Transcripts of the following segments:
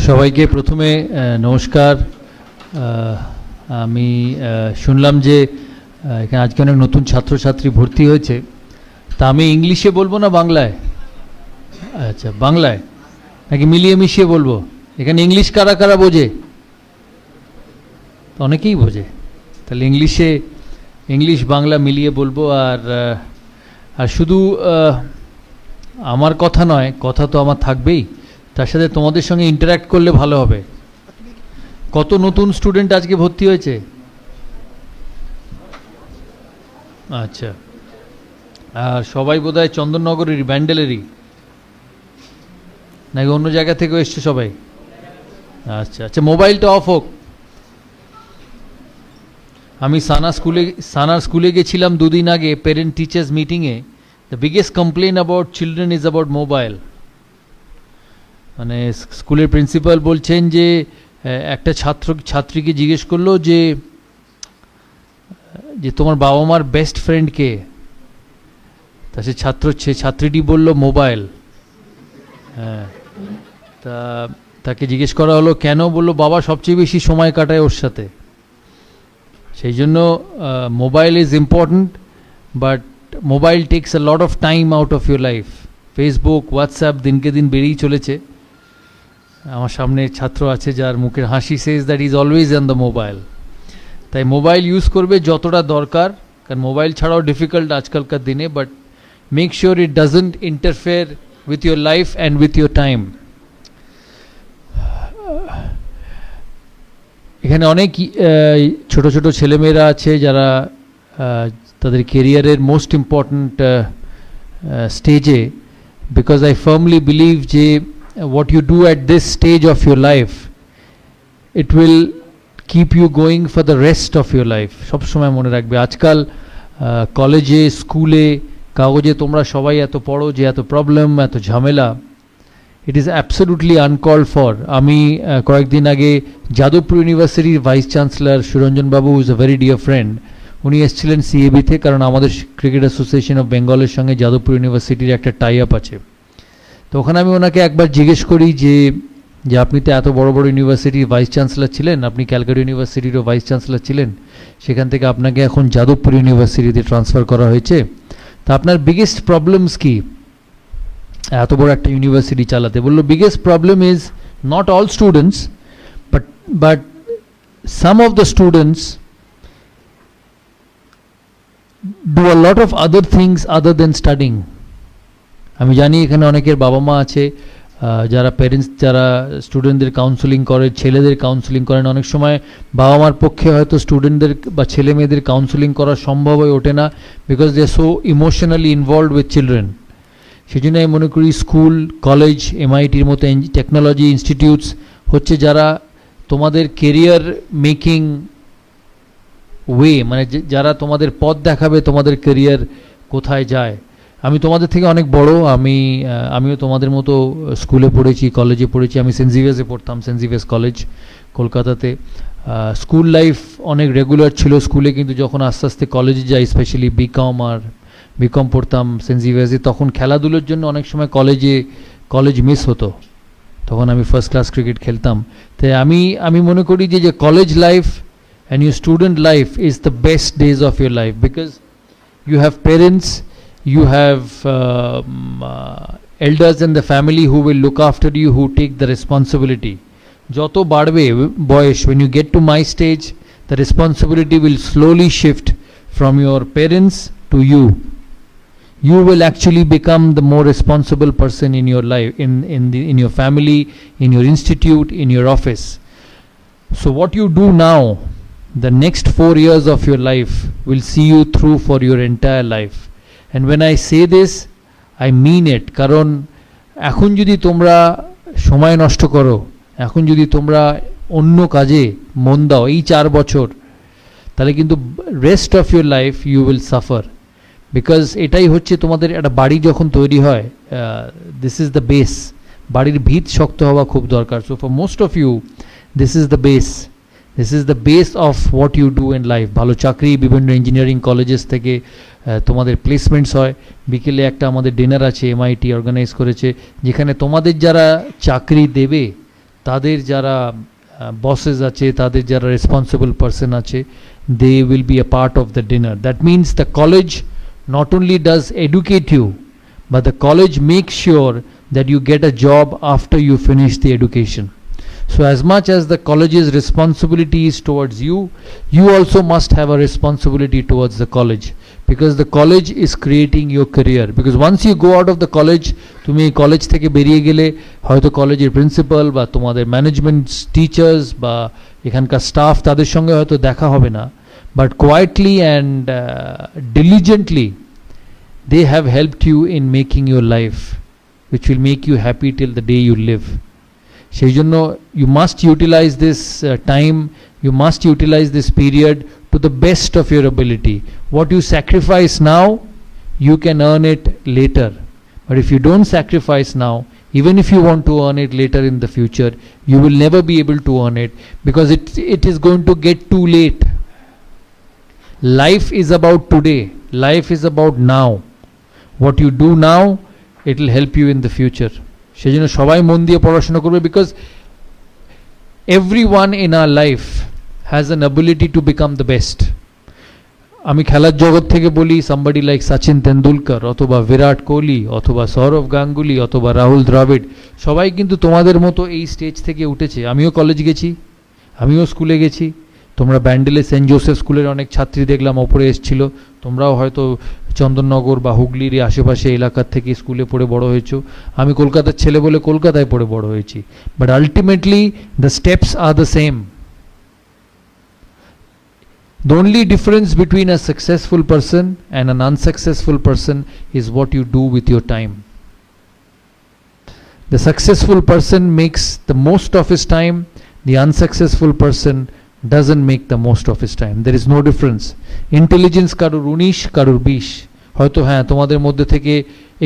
সবাইকে প্রথমে নমস্কার। আমি শুনলাম যে এখানে আজকে অনেক নতুন ছাত্রছাত্রী ভর্তি হয়েছে, তা আমি ইংলিশে বলবো না বাংলায়? আচ্ছা, বাংলায় নাকি মিলিয়ে মিশিয়ে বলবো? এখানে ইংলিশ কারা কারা বোঝে? অনেকেই বোঝে, তাহলে ইংলিশ বাংলা মিলিয়ে বলবো। আর শুধু আমার কথা নয়, কথা তো আমার থাকবেই, তার সাথে তোমাদের সঙ্গে ইন্টারঅ্যাক্ট করলে ভালো হবে। কত নতুন স্টুডেন্ট আজকে ভর্তি হয়েছে? আচ্ছা, আর সবাই বোধহয় চন্দননগরেরই, ব্যান্ডেলেরই, নাকি অন্য জায়গা থেকেও এসছে সবাই? আচ্ছা আচ্ছা, মোবাইলটা অফ হোক। আমি সানার স্কুলে গেছিলাম দুদিন আগে পেরেন্ট টিচার্স মিটিংয়ে। The biggest complain about children is about mobile. মানে স্কুলের প্রিন্সিপাল বলছেন যে একটা ছাত্রীকে জিজ্ঞেস করলো যে তোমার বাবা মার বেস্ট ফ্রেন্ড কে? তা সে ছাত্রীটি বলল মোবাইল। হ্যাঁ, তাকে জিজ্ঞেস করা হলো কেন? বললো বাবা সবচেয়ে বেশি সময় কাটায় ওর সাথে, সেই জন্য mobile is important, but mobile tax a lot of time out of your life. Facebook, WhatsApp দিনকে দিন বেড়েই চলেছে। আমার সামনে ছাত্র আছে যার মুখের হাসি says that is always on the mobile. তাই মোবাইল ইউজ করবে যতটা দরকার, কারণ মোবাইল ছাড়াও ডিফিকাল্ট আজকালকার দিনে, but make sure it doesn't interfere with your life and with your time. এখানে অনেক ছোট ছোট ছেলেমেয়েরা আছে যারা তাদের কেরিয়ারের মোস্ট ইম্পর্ট্যান্ট স্টেজে, বিকজ আই ফার্মলি বিলিভ যে what you do at this stage of your life, it will keep you going for the rest of your life. সব সময় মনে রাখবে, আজকাল কলেজে, স্কুলে, কাগজে তোমরা সবাই এত পড়ো যে এত প্রবলেম, এত ঝামেলা, it is absolutely uncalled for. আমি কয়েকদিন আগে যাদবপুর ইউনিভার্সিটির vice chancellor Suranjan Babu is a very dear friend, উনি এসেছিলেন সিএবিতে, কারণ আমাদের ক্রিকেট অ্যাসোসিয়েশন অফ বেঙ্গলের সঙ্গে যাদবপুর ইউনিভার্সিটির একটা টাই আপ আছে। তো ওখানে আমি ওনাকে একবার জিজ্ঞেস করি যে আপনি তো এত বড় বড় ইউনিভার্সিটির ভাইস চ্যান্সেলর ছিলেন, আপনি ক্যালকাটা ইউনিভার্সিটিরও ভাইস চ্যান্সেলর ছিলেন, সেখান থেকে আপনাকে এখন যাদবপুর ইউনিভার্সিটিতে ট্রান্সফার করা হয়েছে, তা আপনার বিগেস্ট প্রবলেমস কি এত বড় একটা ইউনিভার্সিটি চালাতে? বললো biggest problem is not all students, but some of the students do a lot of other things other than studying. আমি জানি এখানে অনেকের বাবা মা আছে যারা প্যারেন্টস, যারা স্টুডেন্টদের কাউন্সেলিং করে, ছেলেদের কাউন্সেলিং করেন। অনেক সময় বাবা মার পক্ষে হয়তো স্টুডেন্টদের বা ছেলে মেয়েদের কাউন্সেলিং করা সম্ভব হয়ে ওঠে না, because they are so emotionally involved with children. সেই জন্য আমি মনে করি স্কুল, কলেজ, এমআইটির মতো টেকনোলজি ইনস্টিটিউটস হচ্ছে যারা তোমাদের কেরিয়ার মেকিং ওয়ে, মানে যারা তোমাদের পথ দেখাবে তোমাদের কেরিয়ার কোথায় যায়। আমি তোমাদের থেকে অনেক বড়, আমিও তোমাদের মতো স্কুলে পড়েছি, কলেজে পড়েছি। আমি সেন্ট জেভিয়ার্সে পড়তাম, সেন্ট জেভিয়ার্স কলেজ কলকাতাতে। স্কুল লাইফ অনেক রেগুলার ছিল স্কুলে, কিন্তু যখন আস্তে আস্তে কলেজে যাই, স্পেশালি বিকম পড়তাম সেন্ট জেভিয়ার্সে, তখন খেলাধুলোর জন্য অনেক সময় কলেজ মিস হতো, তখন আমি ফার্স্ট ক্লাস ক্রিকেট খেলতাম। তাই আমি মনে করি যে college life and your student life is the best days of your life, because you have parents, you have elders in the family who will look after you, who take the responsibility. Joto badbe boyish, when you get to my stage, the responsibility will slowly shift from your parents to you. You will actually become the more responsible person in your life, in your family, in your institute, in your office. So what you do now, the next 4 years of your life will see you through for your entire life. And when I say this, I mean it, কারণ এখন যদি তোমরা সময় নষ্ট করো, এখন যদি তোমরা অন্য কাজে মন দাও এই 4 বছর, তাহলে কিন্তু rest of your life you will suffer. Because এটাই হচ্ছে তোমাদের একটা বাড়ি যখন তৈরি হয়, দিস ইজ দ্য বেস। বাড়ির ভিত শক্ত হওয়া খুব দরকার। So for most of you this is the base, this is the base of what you do in life. ভালো চাকরি, বিভিন্ন ইঞ্জিনিয়ারিং কলেজেস থেকে তোমাদের প্লেসমেন্টস হয়, বিকেলে একটা আমাদের ডিনার আছে এমআইটি অর্গানাইজ করেছে, যেখানে তোমাদের যারা চাকরি দেবে তাদের যারা বসেস আছে, তাদের যারা রেসপন্সিবল পারসন আছে, they will be a part of the dinner. That means the college not only does educate you, but the college makes sure that you get a job after you finish the education. So as much as the college's responsibility is towards you, you also must have a responsibility towards the college, because the college is creating your career. Because once you go out of the college, তুমি college থেকে বেরিয়ে গেলে হয়তো কলেজের principal বা তোমাদের management teachers বা এখানকার স্টাফ তাদের সঙ্গে হয়তো দেখা হবে না, but quietly and diligently they have helped you in making your life, which will make you happy till the day you live. সেই জন্য you must utilize this time, you must utilize this period to the best of your ability. What you sacrifice now, you can earn it later, but if you don't sacrifice now, even if you want to earn it later in the future, you will never be able to earn it, because it is going to get too late. Life is about today, life is about now. What you do now, it will help you in the future. সেই জন্য সবাই মন দিয়ে পড়াশোনা করবে, because everyone in our life has an ability to become the best. আমি খেলার জগৎ থেকে বলি, somebody like সচিন তেন্ডুলকর অথবা বিরাট কোহলি অথবা সৌরভ গাঙ্গুলি অথবা রাহুল দ্রাবিড়, সবাই কিন্তু তোমাদের মতো এই স্টেজ থেকে উঠেছে. আমিও কলেজ গেছি, আমিও স্কুলে গেছি, তোমরা ব্যান্ডেলে সেন্ট জোসেফ স্কুলের অনেক ছাত্রী দেখলাম ওপরে এসেছিল, তোমরাও হয়তো চন্দননগর বা হুগলির আশেপাশে এলাকার থেকে স্কুলে পড়ে বড় হয়েছো, আমি কলকাতার ছেলে বলে কলকাতায় পড়ে বড় হয়েছি, but ultimately the steps are the same. The only difference between a successful person and an unsuccessful person is what you do with your time. The successful person makes the most of his time, the unsuccessful person doesn't make the most of his time. There is no difference. Intelligence কারুর 19 কারুর 20, হয়তো হ্যাঁ তোমাদের মধ্যে থেকে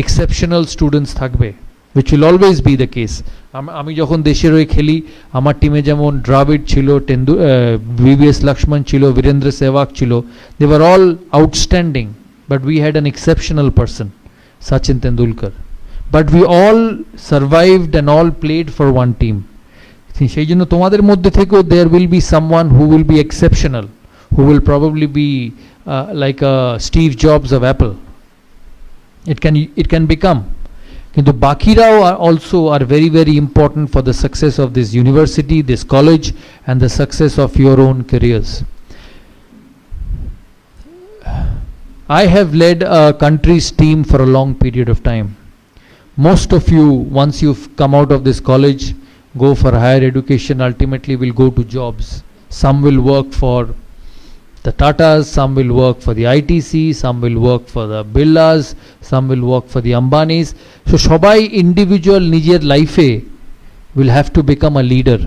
exceptional students থাকবে, which will always be the case. আমি যখন দেশের হয়ে খেলি, আমার টিমে যেমন দ্রাবিড় ছিল, VVS লক্ষ্মণ ছিল, বীরেন্দ্র সেহবাগ ছিল, they were all outstanding, but we had an exceptional person, Sachin Tendulkar, but we all survived and all played for one team. সেই জন্য তোমাদের মধ্যে থেকেও there will be someone who will be exceptional, who will probably be like a Steve Jobs of Apple. It can become. কিন্তু বাকিরাও also are very very important for the success of this university, this college, and the success of your own careers. I have led a country's team for a long period of time. Most of you, once you've come out of this college, go for higher education, ultimately will go to jobs. Some will work for the Tatas, some will work for the ITC, some will work for the Birlas, some will work for the Ambanis. So সবাই individual নিজের লাইফে will have to become a leader.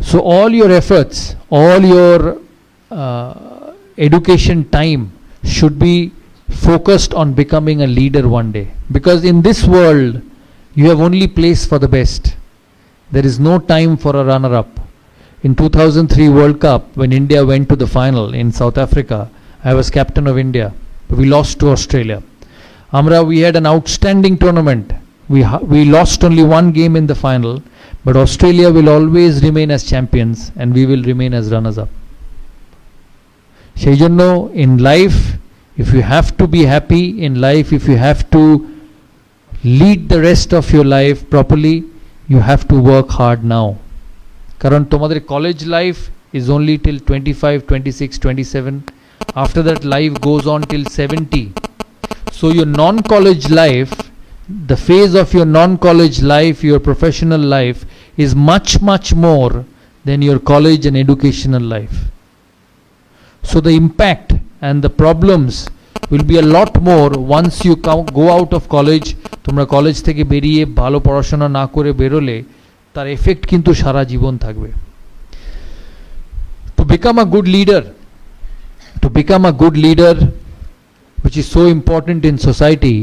So all your efforts, all your education time should be focused on becoming a leader one day, because in this world you have only place for the best. There is no time for a runner-up. In 2003 World Cup, when India went to the final in South Africa, I was captain of India. We lost to Australia. We had an outstanding tournament. We lost only one game in the final, but Australia will always remain as champions and we will remain as runners-up. সেই জন্য in life, if you have to be happy in life, if you have to lead the rest of your life properly, you have to work hard now. কারণ তোমাদের college life is only till 25, 26, 27. After that life goes on till 70. So your non-college life, the phase of your non-college life, your professional life is much much more than your college and educational life. So the impact and the problems will be a lot more once you go out of college. তোমরা college থেকে বেরিয়ে ভালো পড়াশোনা না করে বেরোলে তার effect কিন্তু সারা জীবন থাকবে. To become a good leader, which is so important in society,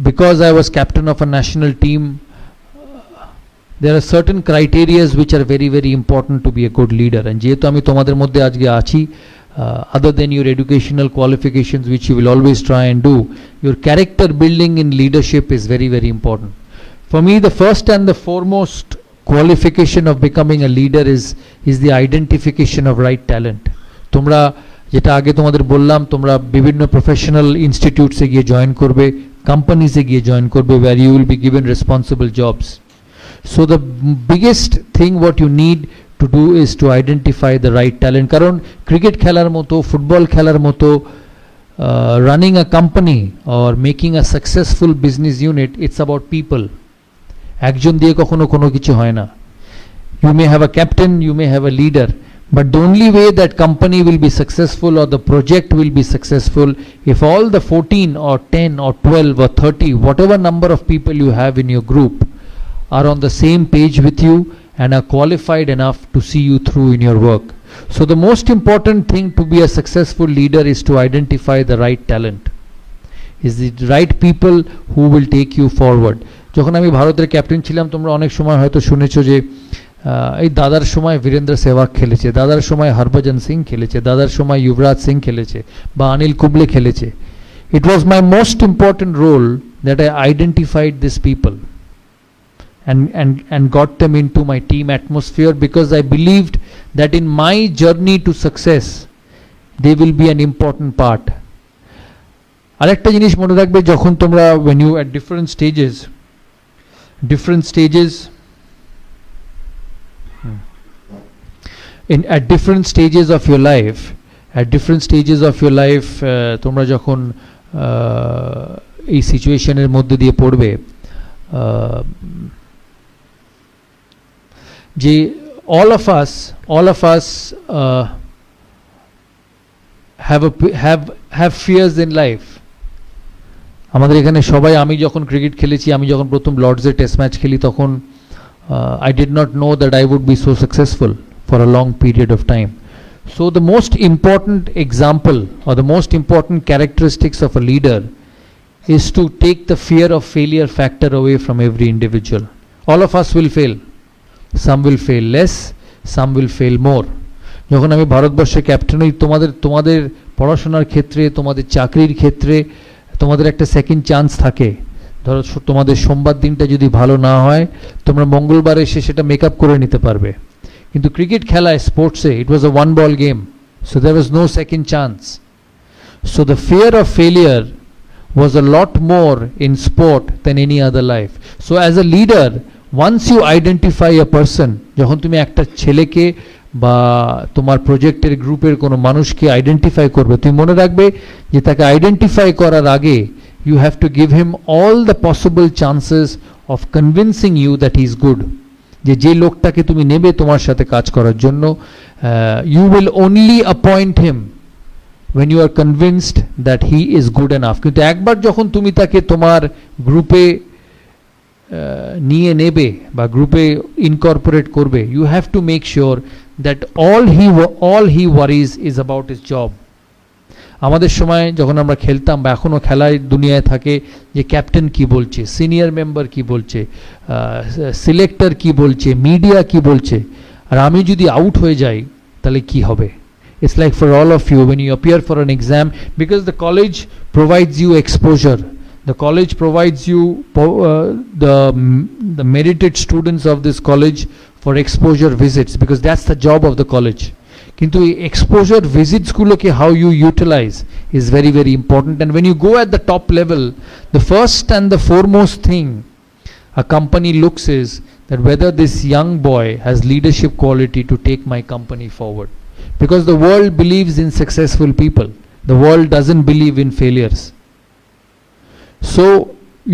because I was captain of a national team, there are certain criterias which are very very important to be a good leader, and যেহেতু আমি তোমাদের মধ্যে আজকে আছি, other than your educational qualifications which you will always try and do, your character building in leadership is very very important. For me, the first and the foremost qualification of becoming a leader is the identification of right talent. তোমরা যেটা আগে তোমাদের বললাম, তোমরা বিভিন্ন professional ইনস্টিটিউটসে গিয়ে join করবে, কোম্পানিজে গিয়ে জয়েন করবে, where you will be given responsible jobs. So the biggest thing what you need to do is to identify the right talent. কারণ ক্রিকেট খেলার মতো, ফুটবল খেলার মতো, running a company or making a successful business unit, it's about people. একজন দিয়ে কখনো কোনো কিছু হয় না. You may have a captain, you may have a leader, but the only way that company will be successful or the project will be successful if all the 14 or 10 or 12 or 30, whatever number of people you have in your group, are on the same page with you and are qualified enough to see you through in your work. So the most important thing to be a successful leader is to identify the right talent, is the right people who will take you forward. যখন আমি ভারতের captain ছিলাম, তোমরা অনেক সময় হয়তো শুনেছো যে এই দাদার সময় বীরেন্দ্র সেহবাগ খেলেছে, দাদার সময় হরভজন সিং খেলেছে, দাদার সময় যুবরাজ সিং খেলেছে, বা অনিল কুম্বলে খেলেছে. It was my most important role that I identified these people and got them into my team atmosphere, because I believed that in my journey to success they will be an important part. আরেকটা জিনিস মনে রাখবে, যখন তোমরা when you at different stages at different stages of your life, তোমরা যখন এই সিচুয়েশনের মধ্যে দিয়ে পড়বে, যে all of us have fears in life. আমাদের এখানে সবাই, আমি যখন ক্রিকেট খেলেছি, আমি যখন প্রথম লর্ডসে টেস্ট ম্যাচ খেলি, তখন I did not know that I would be so successful for a long period of time. So the most important example or the most important characteristics of a leader is to take the fear of failure factor away from every individual. All of us will fail. Some will fail less, some will fail more. যখন আমি ভারতবর্ষের captain হই, তোমাদের পড়াশোনার ক্ষেত্রে, তোমাদের চাকরির ক্ষেত্রে তোমাদের একটা সেকেন্ড চান্স থাকে. ধরো তোমাদের সোমবার দিনটা যদি ভালো না হয়, তোমরা মঙ্গলবার এসে সেটা মেকআপ করে নিতে পারবে. কিন্তু ক্রিকেট খেলায়, স্পোর্টসে, it was a one ball game, so there was no second chance. So the fear of failure was a lot more in sport than any other life. So as a leader, once you identify a person, যখন তুমি একটা ছেলেকে বা তোমার প্রজেক্টের গ্রুপের কোনো মানুষকে আইডেন্টিফাই করবে, তুমি মনে রাখবে যে তাকে আইডেন্টিফাই করার আগে you have to give him all the possible chances of convincing you that he is good. যে লোকটাকে তুমি নেবে তোমার সাথে কাজ করার জন্য, you will only appoint him when you are convinced that he is good enough. কিন্তু একবার যখন তুমি তাকে তোমার গ্রুপে নিয়ে নেবে বা গ্রুপে ইনকর্পোরেট করবে, you have to make sure that all he worries is about his job. আমাদের সময় যখন আমরা খেলতাম বা এখনও খেলায় দুনিয়ায় থাকে, যে ক্যাপ্টেন কি বলছে, সিনিয়র মেম্বার কি বলছে, সিলেক্টর কি বলছে, মিডিয়া কি বলছে, আর আমি যদি আউট হয়ে যাই তাহলে কি হবে? It's like for all of you when you appear for an exam, because the college provides you exposure, the college provides you the merited students of this college for exposure visits, because that's the job of the college. কিন্তু এই exposure visits গুলোকে how you utilize is very very important. And when you go at the top level, the first and the foremost thing a company looks is that whether this young boy has leadership quality to take my company forward. Because the world believes in successful people, the world doesn't believe in failures. So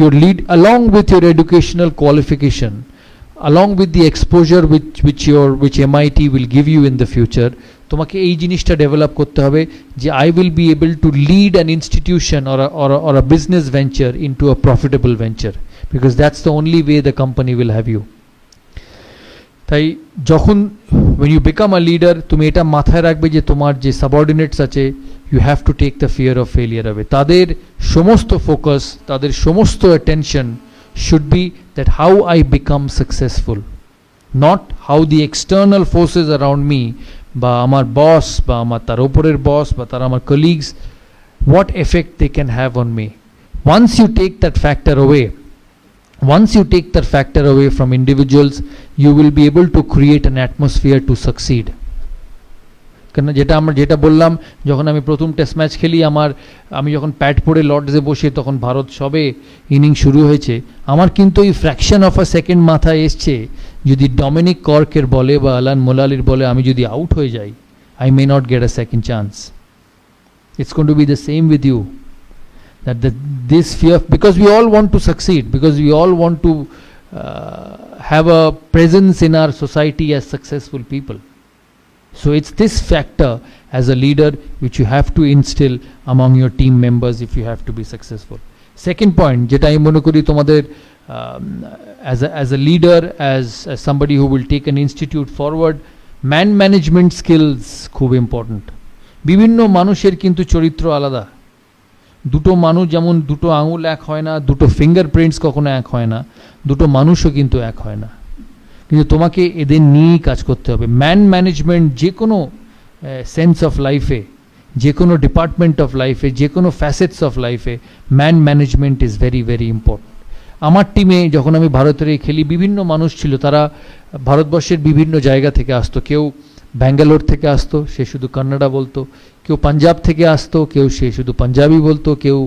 your lead, along with your educational qualification, along with the exposure which MIT will give you in the future, তোমাকে এই জিনিসটা develop করতে হবে যে I will be able to lead an institution or a business venture into a profitable venture, because that's the only way the company will have you. তাই যখন when you become a leader, তুমি এটা মাথায় রাখবে যে তোমার যে সাবঅর্ডিনেটস আছে, you have to take the fear of failure away. তাদের সমস্ত ফোকাস, তাদের সমস্ত attention should be that how I become successful. not how the external forces around me, বা আমার বস বা আমার তার উপরের বস বা তারা আমার colleagues, what effect they can have on me. Once you take that factor away from individuals, you will be able to create an atmosphere to succeed. কেন যেটা বললাম, যখন আমি প্রথম টেস্ট ম্যাচ খেলি, আমি যখন প্যাড পরে লর্ডসে বসে, তখন ভারত সবে ইনিংস শুরু হয়েছে, আমার কিন্তু এই ফ্র্যাকশন অফ আ সেকেন্ড মাথায় এসছে, যদি ডমিনিক কর্কের বলে বা আলান মোলালির বলে আমি যদি আউট হয়ে যাই, I may not get a second chance. It's going to be the same with you. This fear, because we all want to succeed, because we all want to have a presence in our society as successful people. So it's this factor as a leader which you have to instill among your team members if you have to be successful. Second point, jeta ami mone kori tomader as a leader, as somebody who will take an institute forward, man management skills খুব important. বিভিন্ন মানুষের কিন্তু চরিত্র আলাদা। দুটো মানুষ যেমন দুটো আঙুল এক হয় না, দুটো ফিঙ্গারপ্রিন্টস কখনো এক হয় না, দুটো মানুষও কিন্তু এক হয় না, কিন্তু তোমাকে এদের নিয়েই কাজ করতে হবে। ম্যান ম্যানেজমেন্ট যে কোনো সেন্স অফ লাইফে, যে কোনো ডিপার্টমেন্ট অফ লাইফে, যে কোনো ফ্যাসেটস অফ লাইফে man management is very very important. আমার টিমে যখন আমি ভারতের খেলি, বিভিন্ন মানুষ ছিল, তারা ভারতবর্ষের বিভিন্ন জায়গা থেকে আসতো। কেউ ব্যাঙ্গালোর থেকে আসতো, সে শুধু কন্নড়া বলতো, কেউ পাঞ্জাব থেকে আসতো, কেউ সে শুধু পাঞ্জাবি বলতো, কেউ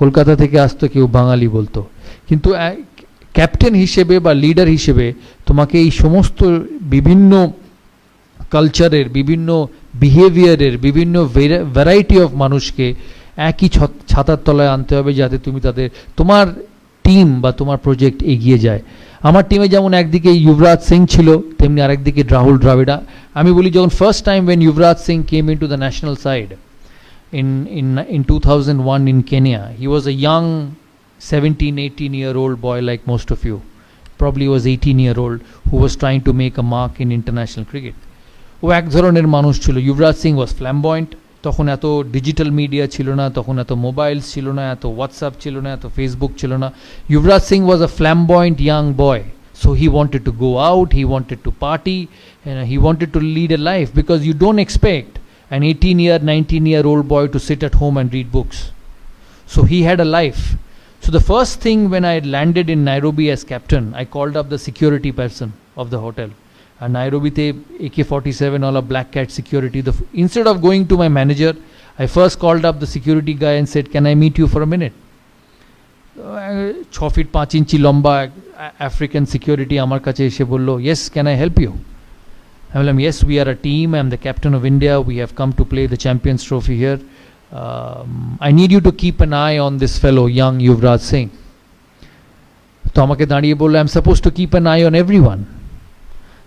কলকাতা থেকে আসতো, কেউ বাঙালি বলতো। কিন্তু ক্যাপ্টেন হিসেবে বা লিডার হিসেবে তোমাকে এই সমস্ত বিভিন্ন কালচারের, বিভিন্ন বিহেভিয়ারের, বিভিন্ন ভ্যারাইটি অফ মানুষকে একই ছাতার তলায় আনতে হবে, যাতে তুমি তোমার টিম বা তোমার প্রজেক্ট এগিয়ে যায়। আমার টিমে যেমন একদিকে যুবরাজ সিং ছিল, তেমনি আরেকদিকে রাহুল দ্রাবিড়া। আমি বলি, যখন first time when Yuvraj Singh came into the national side in 2001 in Kenya, he was a young 17-18-year-old boy like most of you. Probably was 18-year-old who was trying to make a mark in international cricket. ও এক ধরনের মানুষ ছিল। Yuvraj Singh was flamboyant. তখন এত digital media ছিল না, তখন এত মোবাইলস ছিল না, এত হোয়াটসঅ্যাপ ছিল না, এত ফেসবুক ছিল না। Yuvraj Singh was a flamboyant young boy. So he wanted to go out, he wanted to party, and he wanted to lead a life, because you don't expect an 19-year old boy to sit at home and read books. So he had a life. So the first thing when I landed in Nairobi as captain, I called up the security person of the hotel. And Nairobi te AK-47 all a black cat security. Instead of going to my manager, I first called up the security guy and said, "Can I meet you for a minute?" 6 feet 5 inch লম্বা African security আমার কাছে এসে বলল, "Yes, can I help you?" I told him, "Yes, we are a team. I am the captain of India. We have come to play the Champions Trophy here. I need you to keep an eye on this fellow, young Yuvraj Singh." তো আমাকে দাঁড়িয়ে বলল, "I'm supposed to keep an eye on everyone."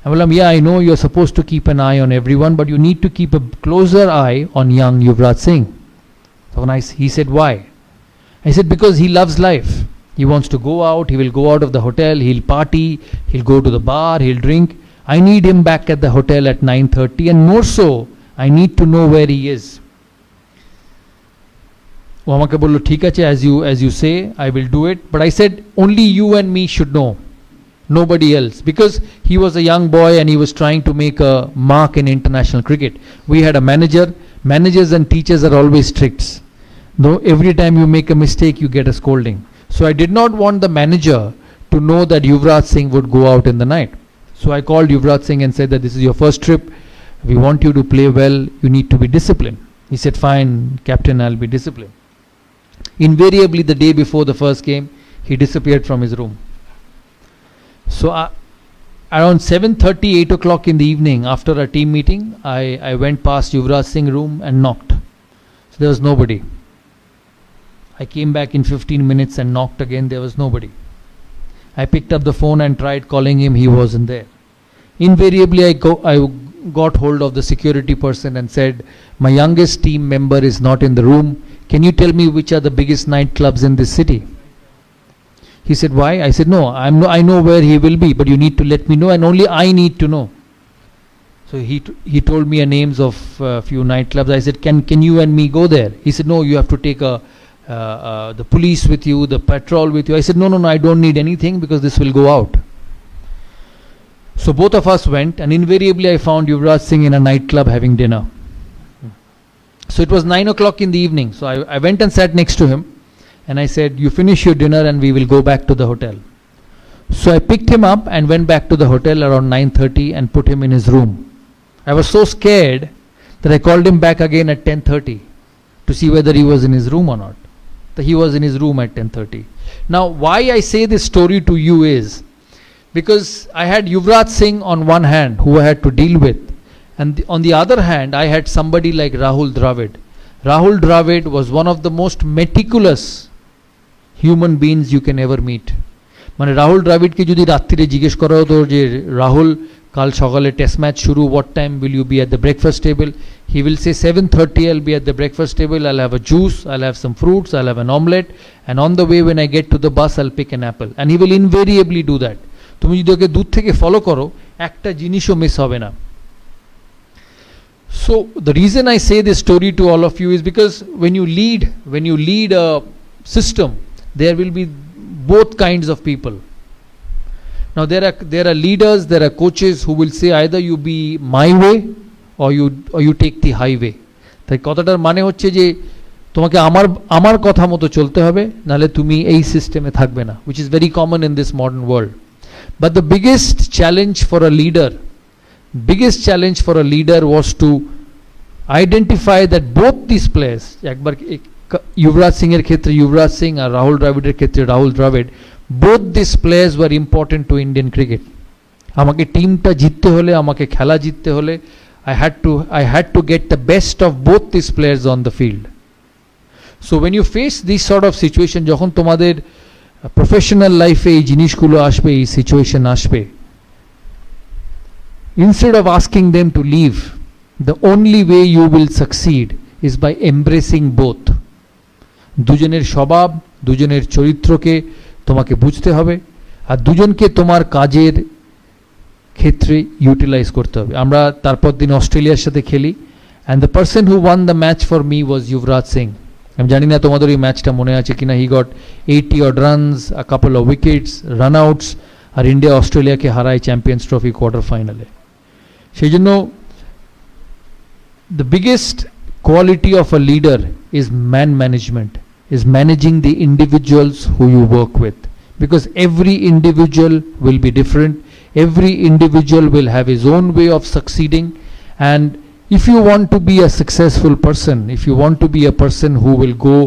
I told him, "Yeah, I know you're supposed to keep an eye on everyone, but you need to keep a closer eye on young Yuvraj Singh." So he said, "Why?" I said, "Because he loves life. He wants to go out, he will go out of the hotel, he'll party, he'll go to the bar, he'll drink. I need him back at the hotel at 9:30, and more so, I need to know where he is." ও আমাকে বলল, "ঠিক আছে, as you say, I will do it." But I said, "Only you and me should know, nobody else," because he was a young boy and he was trying to make a mark in international cricket. We had a manager. Managers and teachers are always strict. Though every time you make a mistake, you get a scolding. So I did not want the manager to know that Yuvraj Singh would go out in the night. So I called Yuvraj Singh and said that this is your first trip. We want you to play well. You need to be disciplined. He said, "Fine, captain, I'll be disciplined." Invariably, the day before the first game, he disappeared from his room. So around 7:30, 8 o'clock in the evening, after a team meeting, I went past Yuvraj Singh's room and knocked. So there was nobody. I came back in 15 minutes and knocked again. There was nobody. I picked up the phone and tried calling him. He wasn't there. Invariably, I got hold of the security person and said, "My youngest team member is not in the room. Can you tell me which are the biggest nightclubs in this city?" He said, "Why?" I said, "No, I know where he will be, but you need to let me know, and only I need to know." So he told me names of a few nightclubs. I said, "Can you and me go there?" He said, "No, you have to take the police with you, the patrol with you." I said, no, I don't need anything, because this will go out. So both of us went, and invariably I found Yuvraj Singh in a nightclub having dinner. So it was 9 o'clock in the evening. So I went and sat next to him, and I said, "You finish your dinner and we will go back to the hotel." So I picked him up and went back to the hotel around 9:30 and put him in his room. I was so scared that I called him back again at 10:30 to see whether he was in his room or not. So he was in his room at 10:30. Now why I say this story to you is because I had Yuvraj Singh on one hand who I had to deal with, and on the other hand I had somebody like Rahul Dravid. Rahul Dravid was one of the most meticulous human beings you can ever meet. মানে রাহুল দ্রাবিডকে যদি রাত্রিরে জিজ্ঞেস করা হতো যে রাহুল কাল সকালে test match শুরু, what time will you be at the breakfast table, he will say 7:30 I'll be at the breakfast table, I'll have a juice, I'll have some fruits, I'll have an omelette, and on the way when I get to the bus I'll pick an apple, and he will invariably do that. তুমি যদি ওকে দূর থেকে follow করো একটা জিনিসও miss হবে না. So the reason I say this story to all of you is because when you lead a system, there will be both kinds of people. Now there are leaders, there are coaches who will say either you be my way or you take the highway. তাই কথাটার মানে হচ্ছে যে তোমাকে আমার কথা মতো চলতে হবে, নালে তুমি এই সিস্টেমে থাকবে না, which is very common in this modern world. But the biggest challenge for a leader was to identify that both these players, একবার युवराज सिंह क्षेत्र युवराज सिंह और राहुल द्रविडर क्षेत्र Rahul Dravid, both these players were important to Indian cricket. আমাকে টিমটা জিততে হলে, আমাকে খেলা জিততে হলে I had to get the best of both these players on the field. So when you face this sort of situation, যখন তোমাদের প্রফেশনাল লাইফে এই জিনিসগুলো আসবে, এই সিচুয়েশন আসবে, instead of asking them to leave, the only way you will succeed is by embracing both. দুজনের স্বভাব, দুজনের চরিত্রকে তোমাকে বুঝতে হবে, আর দুজনকে তোমার কাজের ক্ষেত্রে ইউটিলাইজ করতে হবে. আমরা তারপর দিন অস্ট্রেলিয়ার সাথে খেলি, and the person who won the match for me was Yuvraj Singh. আমি জানি না তোমাদের ওই ম্যাচটা মনে আছে কিনা. He got 80 odd runs, a couple of wickets, run outs, আর ইন্ডিয়া অস্ট্রেলিয়াকে হারায় চ্যাম্পিয়ন্স ট্রফি কোয়ার্টার ফাইনালে. সেই জন্য the biggest quality of a leader is man management, is managing the individuals who you work with, because every individual will be different, every individual will have his own way of succeeding, and if you want to be a successful person, if you want to be a person who will go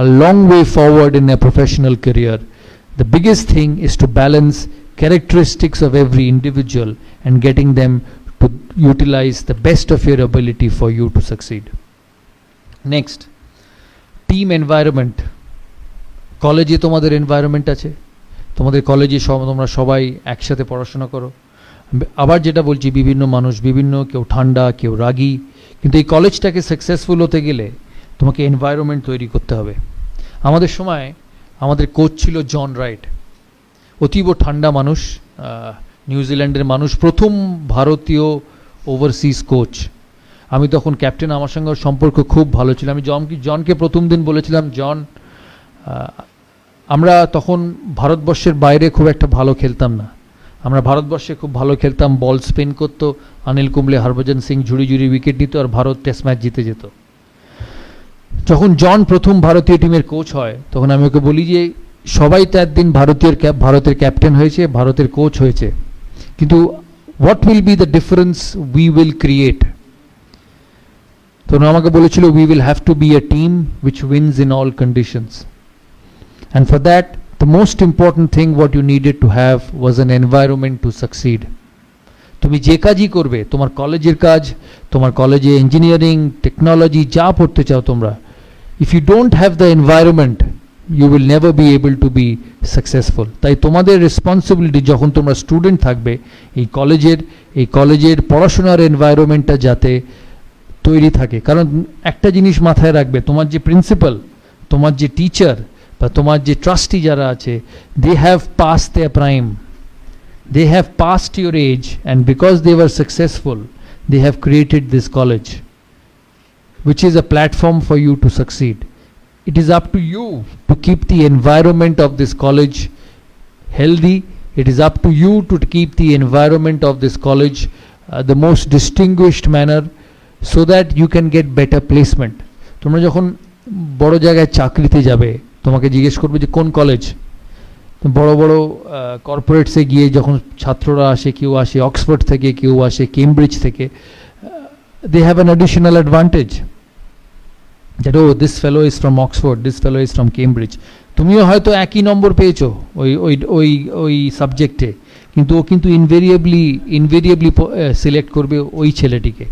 a long way forward in a professional career, the biggest thing is to balance characteristics of every individual and getting them to utilize the best of your ability for you to succeed. Next, team environment. কলেজে তোমাদের environment আছে, তোমাদের কলেজে তোমরা সবাই একসাথে পড়াশোনা করো. আবার যেটা বলছি, বিভিন্ন মানুষ বিভিন্ন, কেউ ঠান্ডা, কেউ রাগী, কিন্তু এই কলেজটাকে সাকসেসফুল হতে গেলে তোমাকে এনভায়রনমেন্ট তৈরি করতে হবে. আমাদের সময় আমাদের কোচ ছিল জন রাইট, অতীব ঠান্ডা মানুষ, নিউজিল্যান্ডের মানুষ, প্রথম ভারতীয় ওভারসিজ কোচ. আমি তখন ক্যাপ্টেন, আমার সঙ্গে সম্পর্ক খুব ভালো ছিল. আমি জনকে প্রথম দিন বলেছিলাম, জন আমরা তখন ভারতবর্ষের বাইরে খুব একটা ভালো খেলতাম না, আমরা ভারতবর্ষে খুব ভালো খেলতাম, বল স্পিন করতো, অনিল কুম্বলে, হরভজন সিং ঝুড়ি ঝুড়ি উইকেট নিত, আর ভারত টেস্ট ম্যাচ জিতে যেত. যখন জন প্রথম ভারতীয় টিমের কোচ হয়, তখন আমি ওকে বলি যে সবাই তো একদিন ভারতের ক্যাপ্টেন হয়েছে, ভারতের কোচ হয়েছে, কিন্তু what will be the difference we will create? তখন আমাকে বলেছিল, we will have to be a team which wins in all conditions, and for that the most important thing what you needed to have was an environment to succeed. তুমি যে কাজই করবে, তোমার কলেজের কাজ, তোমার কলেজে ইঞ্জিনিয়ারিং, টেকনোলজি যা পড়তে চাও তোমরা, if you don't have the environment you will never be able to be successful. তাই তোমাদের রেসপন্সিবিলিটি, যখন তোমরা স্টুডেন্ট থাকবে, এই কলেজের পড়াশোনার এনভায়রনমেন্টটা যাতে তৈরি থাকে. কারণ একটা জিনিস মাথায় রাখবে, তোমার যে প্রিন্সিপাল, তোমার যে টিচার বা তোমার যে ট্রাস্টি যারা আছে, they have passed their prime, they have passed your age, and because they were successful they have created this college which is a platform for you to succeed. It is up to you to keep the environment of this college healthy, It is up to you to keep the environment of this college the most distinguished manner so that you can get better placement. তোমরা যখন বড় জায়গায় চাকরিতে যাবে তোমাকে জিজ্ঞেস করবে যে কোন কলেজ, বড় বড় কর্পোরেটসে গিয়ে যখন ছাত্ররা আসে, কেউ আসে অক্সফোর্ড থেকে, কেউ আসে কেমব্রিজ থেকে, they have an additional advantage that oh this fellow is from Oxford, this fellow is from Cambridge. তুমিও হয়তো একই নম্বর পেয়েছো ওই ওই ওই ওই সাবজেক্টে, কিন্তু ও কিন্তু ইনভেরিয়েবলি সিলেক্ট করবে ওই ছেলেটিকে,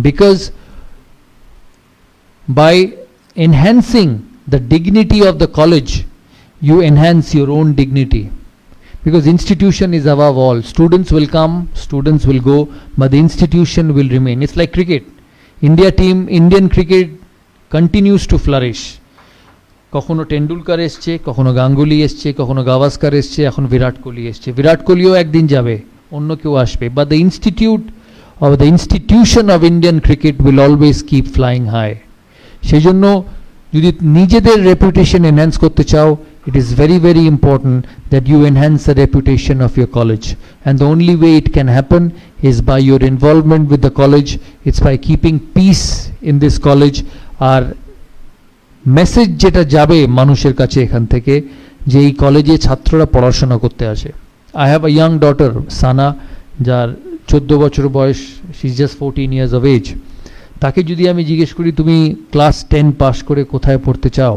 because by enhancing the dignity of the college you enhance your own dignity, because institution is above all. Students will come, students will go, but the institution will remain. It's like cricket. Indian cricket continues to flourish. কখনো টেন্ডুলকার এসছে, কখনো গাঙ্গুলি এসছে, কখনো গাভাস্কার এসছে, এখন বিরাট কোহলি এসছে। বিরাট কোহলিও একদিন যাবে, অন্য কেউ আসবে, but the institution of Indian cricket will always keep flying high. সেই জন্য যদি নিজেদের রেপুটেশন এনহ্যান্স করতে চাও, it is very very important that you enhance the reputation of your college, and the only way it can happen is by your involvement with the college. It's by keeping peace in this college. আর message যেটা যাবে মানুষের কাছে এখান থেকে, যে এই কলেজে ছাত্ররা পড়াশোনা করতে আসে। I have a young daughter Sana, যার 14 বছর বয়স, she is just 14 years of age. তাকে যদি আমি জিজ্ঞেস করি তুমি ক্লাস 10 পাস করে কোথায় পড়তে চাও,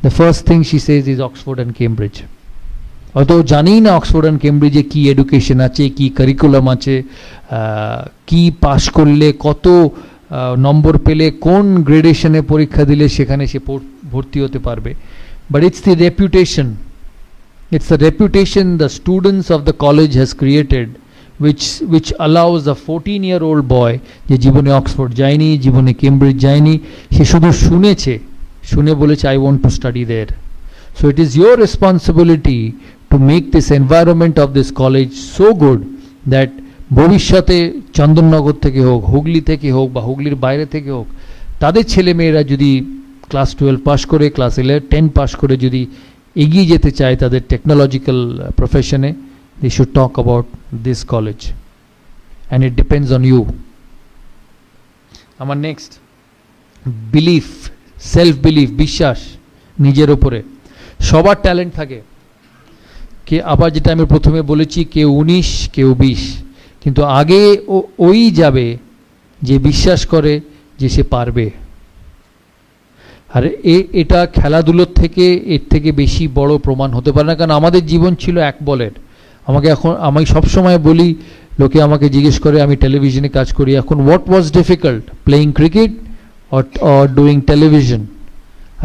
the first thing she says is Oxford and Cambridge. হয়তো জানি না অক্সফোর্ড অ্যান্ড কেমব্রিজে কী এডুকেশন আছে, কী কারিকুলাম আছে, কি পাস করলে, কত নম্বর পেলে, কোন গ্রেডেশনে পরীক্ষা দিলে সেখানে সে ভর্তি হতে পারবে, but it's the reputation, it's the reputation the students of the college has created which allows a 14-year-old boy যে জীবনে অক্সফোর্ড যায়নি, জীবনে কেমব্রিজ যায়নি, সে শুধু শুনে বলেছে I want to study there. So it is your responsibility to make this environment of this college so good that ভবিষ্যতে চন্দননগর থেকে হোক, হুগলি থেকে হোক, বা হুগলির বাইরে থেকে হোক, তাদের ছেলে মেয়েরা যদি ক্লাস 12 পাস করে, ক্লাস 10 পাস করে যদি এগিয়ে যেতে চায় তাদের টেকনোলজিক্যাল প্রফেশনে, they should talk about this college, and it depends on you. আমার নেক্সট, বিলিফ, সেলফ বিলিফ, বিশ্বাস নিজের ওপরে। সবার ট্যালেন্ট থাকে, কে আবার যেটা আমি প্রথমে বলেছি, কেউ 19, কেউ 20, কিন্তু আগে ওই যাবে যে বিশ্বাস করে যে সে পারবে। আর এটা খেলাধুলোর থেকে এর থেকে বেশি বড় প্রমাণ হতে পারে না, কারণ আমাদের জীবন ছিল এক বলের। আমি সবসময় বলি, লোকে আমাকে জিজ্ঞেস করে, আমি টেলিভিশনে কাজ করি এখন, what was difficult, playing cricket or doing television?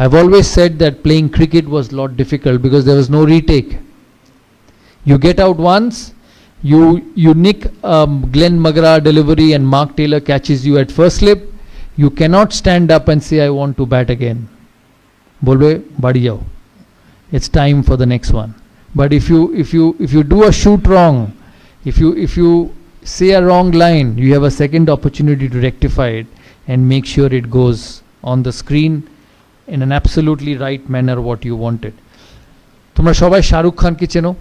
I've always said that playing cricket was a lot difficult because there was no retake. You get out once, you nick Glenn McGrath delivery and Mark Taylor catches you at first slip, you cannot stand up and say I want to bat again. Bolbe badi jao, it's time for the next one. But if you do a shoot wrong, if you say a wrong line, you have a second opportunity to rectify it and make sure it goes on the screen in an absolutely right manner what you wanted. তোমরা সবাই শাহরুখ খানকে চেনো।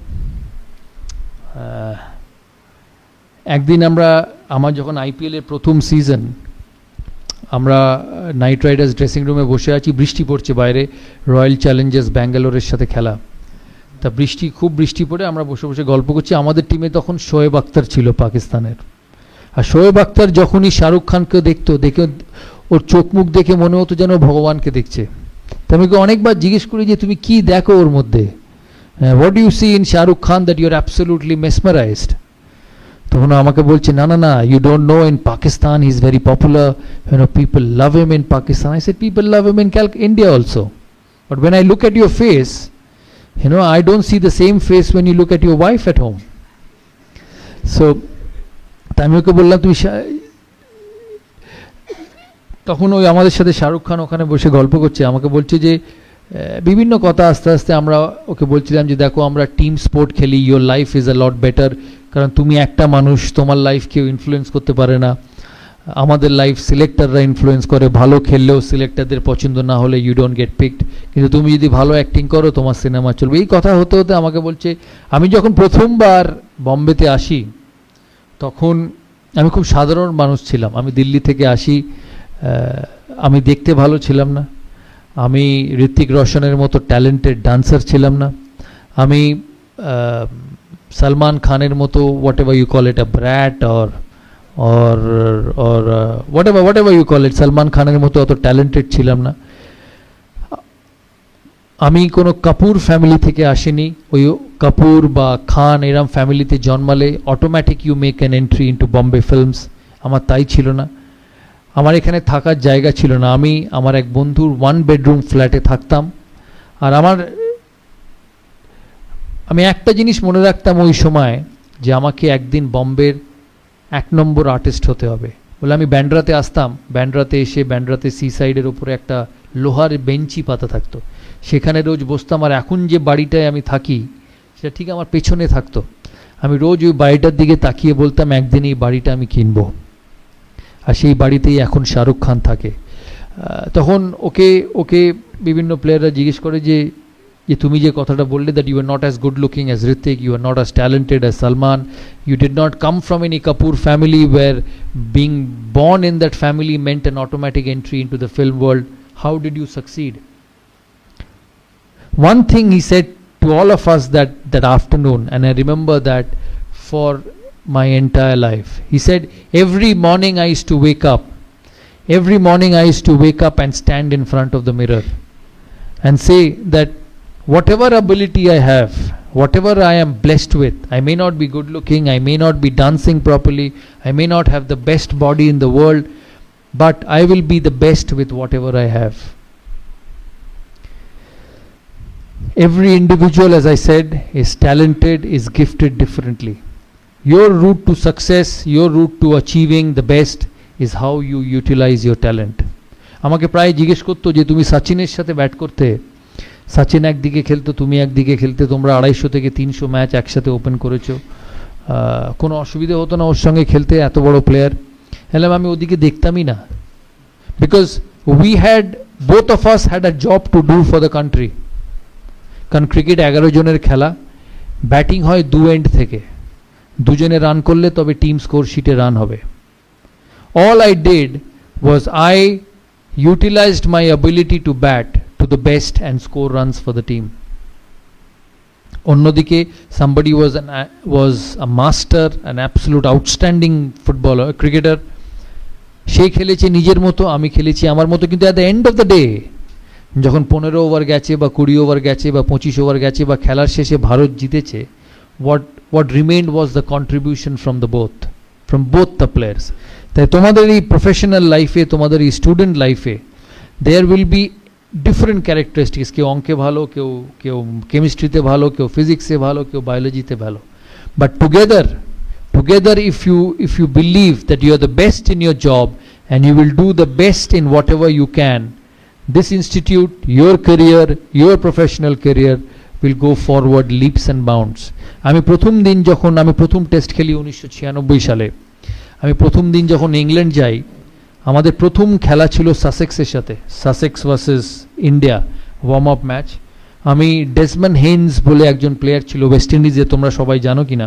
একদিন আমার যখন IPL এর প্রথম season, আমরা নাইট রাইডার্স ড্রেসিং রুমে বসে আছি, বৃষ্টি পড়ছে বাইরে, রয়্যাল চ্যালেঞ্জার্স ব্যাঙ্গালোরের সাথে খেলা। তা খুব বৃষ্টি পড়ে আমরা বসে বসে গল্প করছি। আমাদের টিমে তখন শোয়েব আখতার ছিল পাকিস্তানের। আর শোয়েব আখতার যখনই শাহরুখ খানকে দেখে ওর চোখ মুখ দেখে মনে হতো যেন ভগবানকে দেখছে। তা আমি অনেকবার জিজ্ঞেস করি যে তুমি কি দেখো ওর মধ্যে, what you see in Shahrukh Khan that you are absolutely mesmerised? তখন আমাকে বলছে, না, you don't know, in Pakistan he is very popular, people love him in Pakistan. I said people love him in India also, but when I look at your face, I don't see the same face when you look at your wife at home. So আমি ওকে বললাম তুমি, তখন ওই আমাদের সাথে শাহরুখ খান ওখানে বসে গল্প করছে, আমাকে বলছে যে বিভিন্ন কথা, আস্তে আস্তে আমরা ওকে বলছিলাম যে দেখো আমরা টিম স্পোর্ট খেলি, your life is a lot better, কারণ তুমি একটা মানুষ, তোমার লাইফ কেউ ইনফ্লুয়েন্স করতে পারে না। আমাদের লাইফ সিলেক্টররা ইনফ্লুয়েন্স করে, ভালো খেললেও সিলেক্টরদের পছন্দ না হলে ইউ ডোন্ট গেট পিকড, কিন্তু তুমি যদি ভালো অ্যাক্টিং করো তোমার সিনেমা চলবে। এই কথা হতে হতে আমাকে বলছে, আমি যখন প্রথমবার বম্বেতে আসি তখন আমি খুব সাধারণ মানুষ ছিলাম, আমি দিল্লি থেকে আসি, আমি দেখতে ভালো ছিলাম না, আমি ঋত্বিক রোশনের মতো ট্যালেন্টেড ডান্সার ছিলাম না, আমি সলমান খানের মতো whatever you call it a brat or whatever you call it, Salman খানের মতো অত ট্যালেন্টেড ছিলাম না। আমি কোনো কাপুর ফ্যামিলি থেকে আসিনি, ওই কাপুর বা খান এরম ফ্যামিলিতে জন্মালে automatic you make an entry into Bombay films, আমার তাই ছিল না। আমার এখানে থাকার জায়গা ছিল না, আমি আমার এক বন্ধুর 1 bedroom ফ্ল্যাটে থাকতাম। আর আমি একটা জিনিস মনে রাখতাম ওই সময়, যে আমাকে একদিন বম্বের 1 নম্বর আর্টিস্ট হতে হবে বলে আমি ব্যান্ড্রাতে আসতাম। ব্যান্ড্রাতে এসে ব্যান্ড্রাতে সি সাইডের ওপরে একটা লোহার বেঞ্চি পাতা থাকতো, সেখানে রোজ বসতাম। আর এখন যে বাড়িটায় আমি থাকি সেটা ঠিক আমার পেছনে থাকতো, আমি রোজ ওই বাড়িটার দিকে তাকিয়ে বলতাম একদিন এই বাড়িটা আমি কিনবো। আর সেই বাড়িতেই এখন শাহরুখ খান থাকে। তখন ওকে বিভিন্ন প্লেয়াররা জিজ্ঞেস করে যে তুমি যে কথাটা বললে, that you are not as good looking as Hrithik, you are not as talented as Salman, you did not come from any Kapoor family where being born in that family meant an automatic entry into the film world. How did you succeed? One thing he said to all of us that afternoon, and I remember that for my entire life. He said, every morning I used to wake up and stand in front of the mirror and say that whatever ability I have, whatever I am blessed with, I may not be good looking, I may not be dancing properly, I may not have the best body in the world, but I will be the best with whatever I have. Every individual, as I said, is talented, is gifted differently. Your route to success, your route to achieving the best is how you utilize your talent. আমাকে প্রায় জিজ্ঞেস করতো যে তুমি সচিনের সাথে bat করতে, সচিন একদিকে খেলতো, তুমি একদিকে খেলতে, তোমরা 250 থেকে 300 ম্যাচ একসাথে ওপেন করেছো, কোনো অসুবিধা হতো না ওর সঙ্গে খেলতে, এত বড় প্লেয়ার। হ্যাঁ, আমি ওদিকে দেখতামই না, because both of us had a job to do for the country. কারণ ক্রিকেট 11 জনের খেলা, ব্যাটিং হয় 2 এন্ড থেকে, দুজনে রান করলে তবে টিম স্কোর শিটে রান হবে। All I did was I utilized my ability to bat to the best and score runs for the team. অন্যদিকে somebody was a master, an absolute outstanding footballer, cricketer. সে খেলেছে নিজের মতো, আমি খেলেছি আমার মতো, কিন্তু at the end of the day যখন 15 ওভার গেছে বা 20 ওভার গেছে বা 25 ওভার গেছে বা খেলার শেষে ভারত জিতেছে, what remained was the contribution from both the players. তাই তোমাদের এই প্রফেশনাল লাইফে, তোমাদের এই স্টুডেন্ট লাইফে there will be different characteristics. কেউ অঙ্কে ভালো, কেউ কেমিস্ট্রিতে ভালো, কেউ ফিজিক্সে ভালো, কেউ বায়োলজিতে ভালো, but together if you believe that you are the best in your job and you will do the best in whatever you can, this institute, your career, your professional career will go forward leaps and bounds. আমি প্রথম test খেলি 1996 সালে, আমি প্রথম দিন যখন England যাই, আমাদের প্রথম খেলা ছিল সাসেক্সের সাথে, Sussex versus India, warm up match. আমি ডেসমন্ড হেইন্স বলে একজন প্লেয়ার ছিল ওয়েস্ট ইন্ডিজে, তোমরা সবাই জানো কিনা,